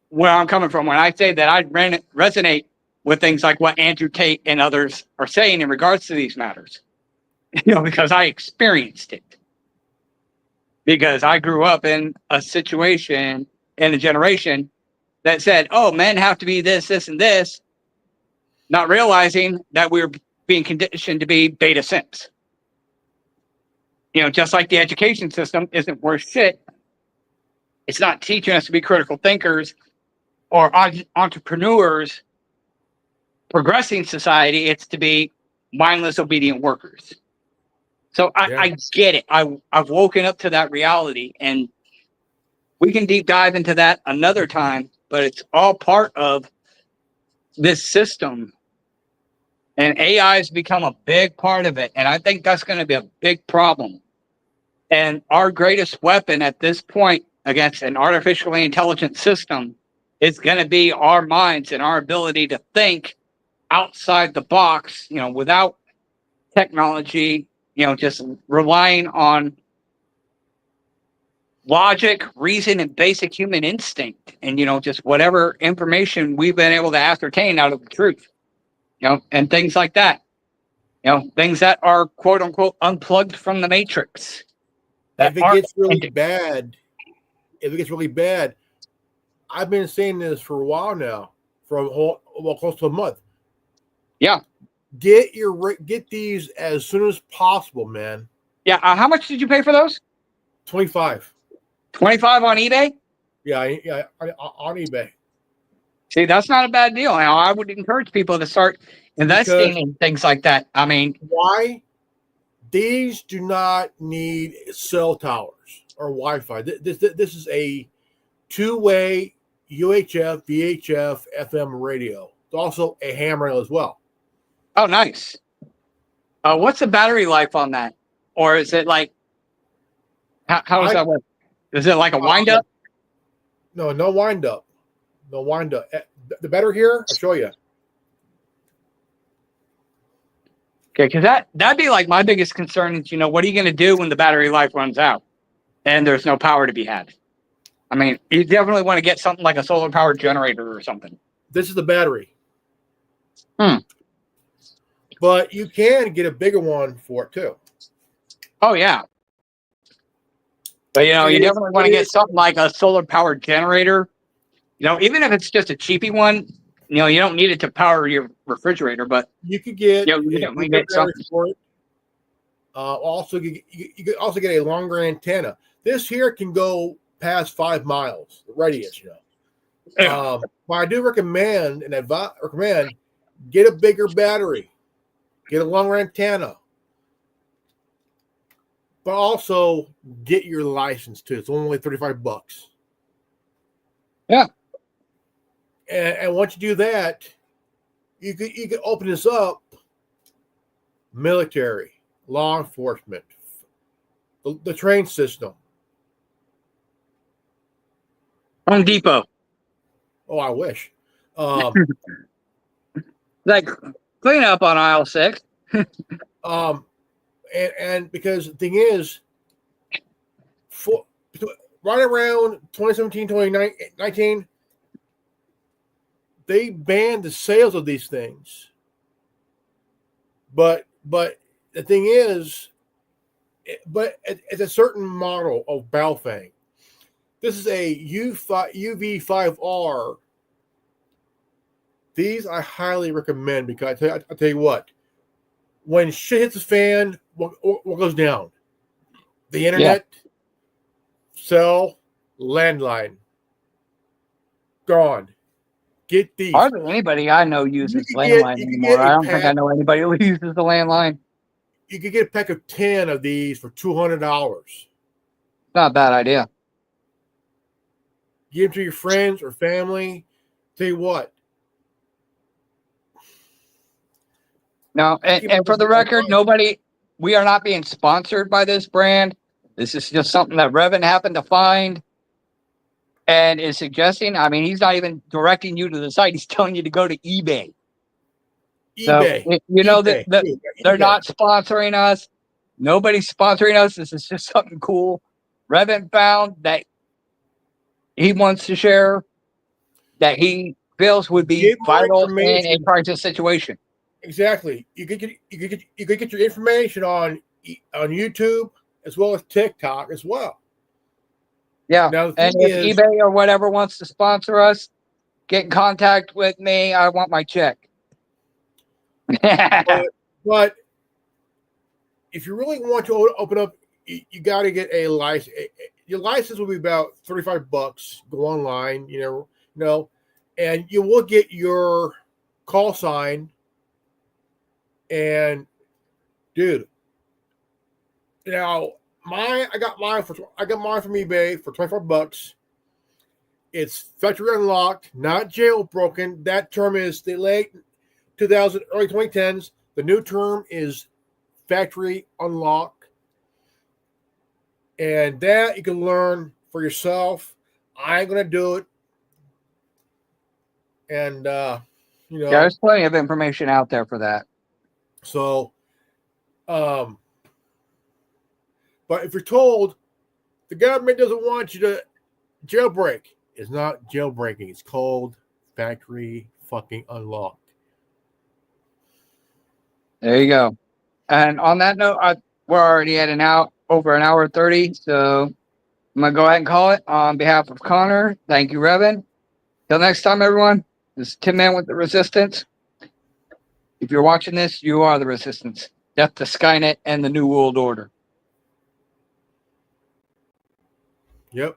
where I'm coming from when I say that I resonate with things like what Andrew Tate and others are saying in regards to these matters. Because I experienced it. Because I grew up in a situation, in a generation that said, oh, men have to be this, this, and this, not realizing that we're being conditioned to be beta simps. Just like the education system isn't worth shit. It's not teaching us to be critical thinkers or entrepreneurs progressing society. It's to be mindless, obedient workers. So I get it. I've woken up to that reality, and we can deep dive into that another time, but it's all part of this system. And AI has become a big part of it. And I think that's going to be a big problem. And our greatest weapon at this point against an artificially intelligent system is going to be our minds and our ability to think outside the box, without technology, just relying on logic, reason, and basic human instinct. And, just whatever information we've been able to ascertain out of the truth. And things like that. Things that are quote unquote unplugged from the matrix. If it gets really bad, I've been saying this for a while now, close to a month. Yeah. Get these as soon as possible, man. Yeah. How much did you pay for those? $25. $25 on eBay? Yeah, on eBay. See, that's not a bad deal. I would encourage people to start investing in things like that. I mean, why? These do not need cell towers or Wi-Fi. This is a two-way UHF, VHF, FM radio. It's also a ham radio as well. Oh, nice. What's the battery life on that? Or is it like, how does that work? Is it like a wind-up? No wind-up. No wind-up. The battery here, I'll show you. Okay, because that'd be like my biggest concern is, what are you going to do when the battery life runs out and there's no power to be had? I mean, you definitely want to get something like a solar powered generator or something. This is the battery. But you can get a bigger one for it too. Oh, yeah. But, you definitely want to get something like a solar powered generator. Even if it's just a cheapy one, you don't need it to power your refrigerator, but you could get, we get something for it. Also, you could also get a longer antenna. This here can go past 5 miles, the radius, Yeah. But I do recommend get a bigger battery, get a longer antenna, but also get your license too. It's only $35. Yeah. And once you do that, you can open this up. Military, law enforcement, the train system. Home Depot. Oh, I wish. Like clean up on aisle 6. And because the thing is, right around 2017, 2019, they banned the sales of these things. But the thing is, it's a certain model of Baofeng. This is a UV5R. These I highly recommend because I tell you what, when shit hits the fan, what goes down? The internet, cell, landline, gone. Get these. Hardly anybody I know uses landline anymore. I don't think I know anybody who uses the landline. You could get a pack of 10 of these for $200. Not a bad idea. Give them to your friends or family. Tell you what. Now, and for the record, we are not being sponsored by this brand. This is just something that Revan happened to find and is suggesting. I mean, he's not even directing you to the site. He's telling you to go to eBay. eBay. So, you know eBay. that they're not sponsoring us. Nobody's sponsoring us. This is just something cool. Revan found that he wants to share, that he feels would be vital in a crisis situation. Exactly. You could get your information on YouTube as well as TikTok as well. Yeah. Now, and if eBay or whatever wants to sponsor us, get in contact with me. I want my check. but if you really want to open up, you got to get a license. Your license will be about $35. Go online, and you will get your call sign. And dude, now I got mine from eBay for $25. It's factory unlocked, not jailbroken. That term is the late 2000, early 2010s. The new term is factory unlocked, and that you can learn for yourself. I ain't gonna do it, and there's plenty of information out there for that. So, but if you're told the government doesn't want you to jailbreak, it's not jailbreaking. It's called factory fucking unlocked. There you go. And on that note, we're already at over an hour 30. So I'm going to go ahead and call it on behalf of Connor. Thank you, Revan. Till next time, everyone. This is Tim Man with the Resistance. If you're watching this, you are the Resistance. Death to Skynet and the New World Order. Yep.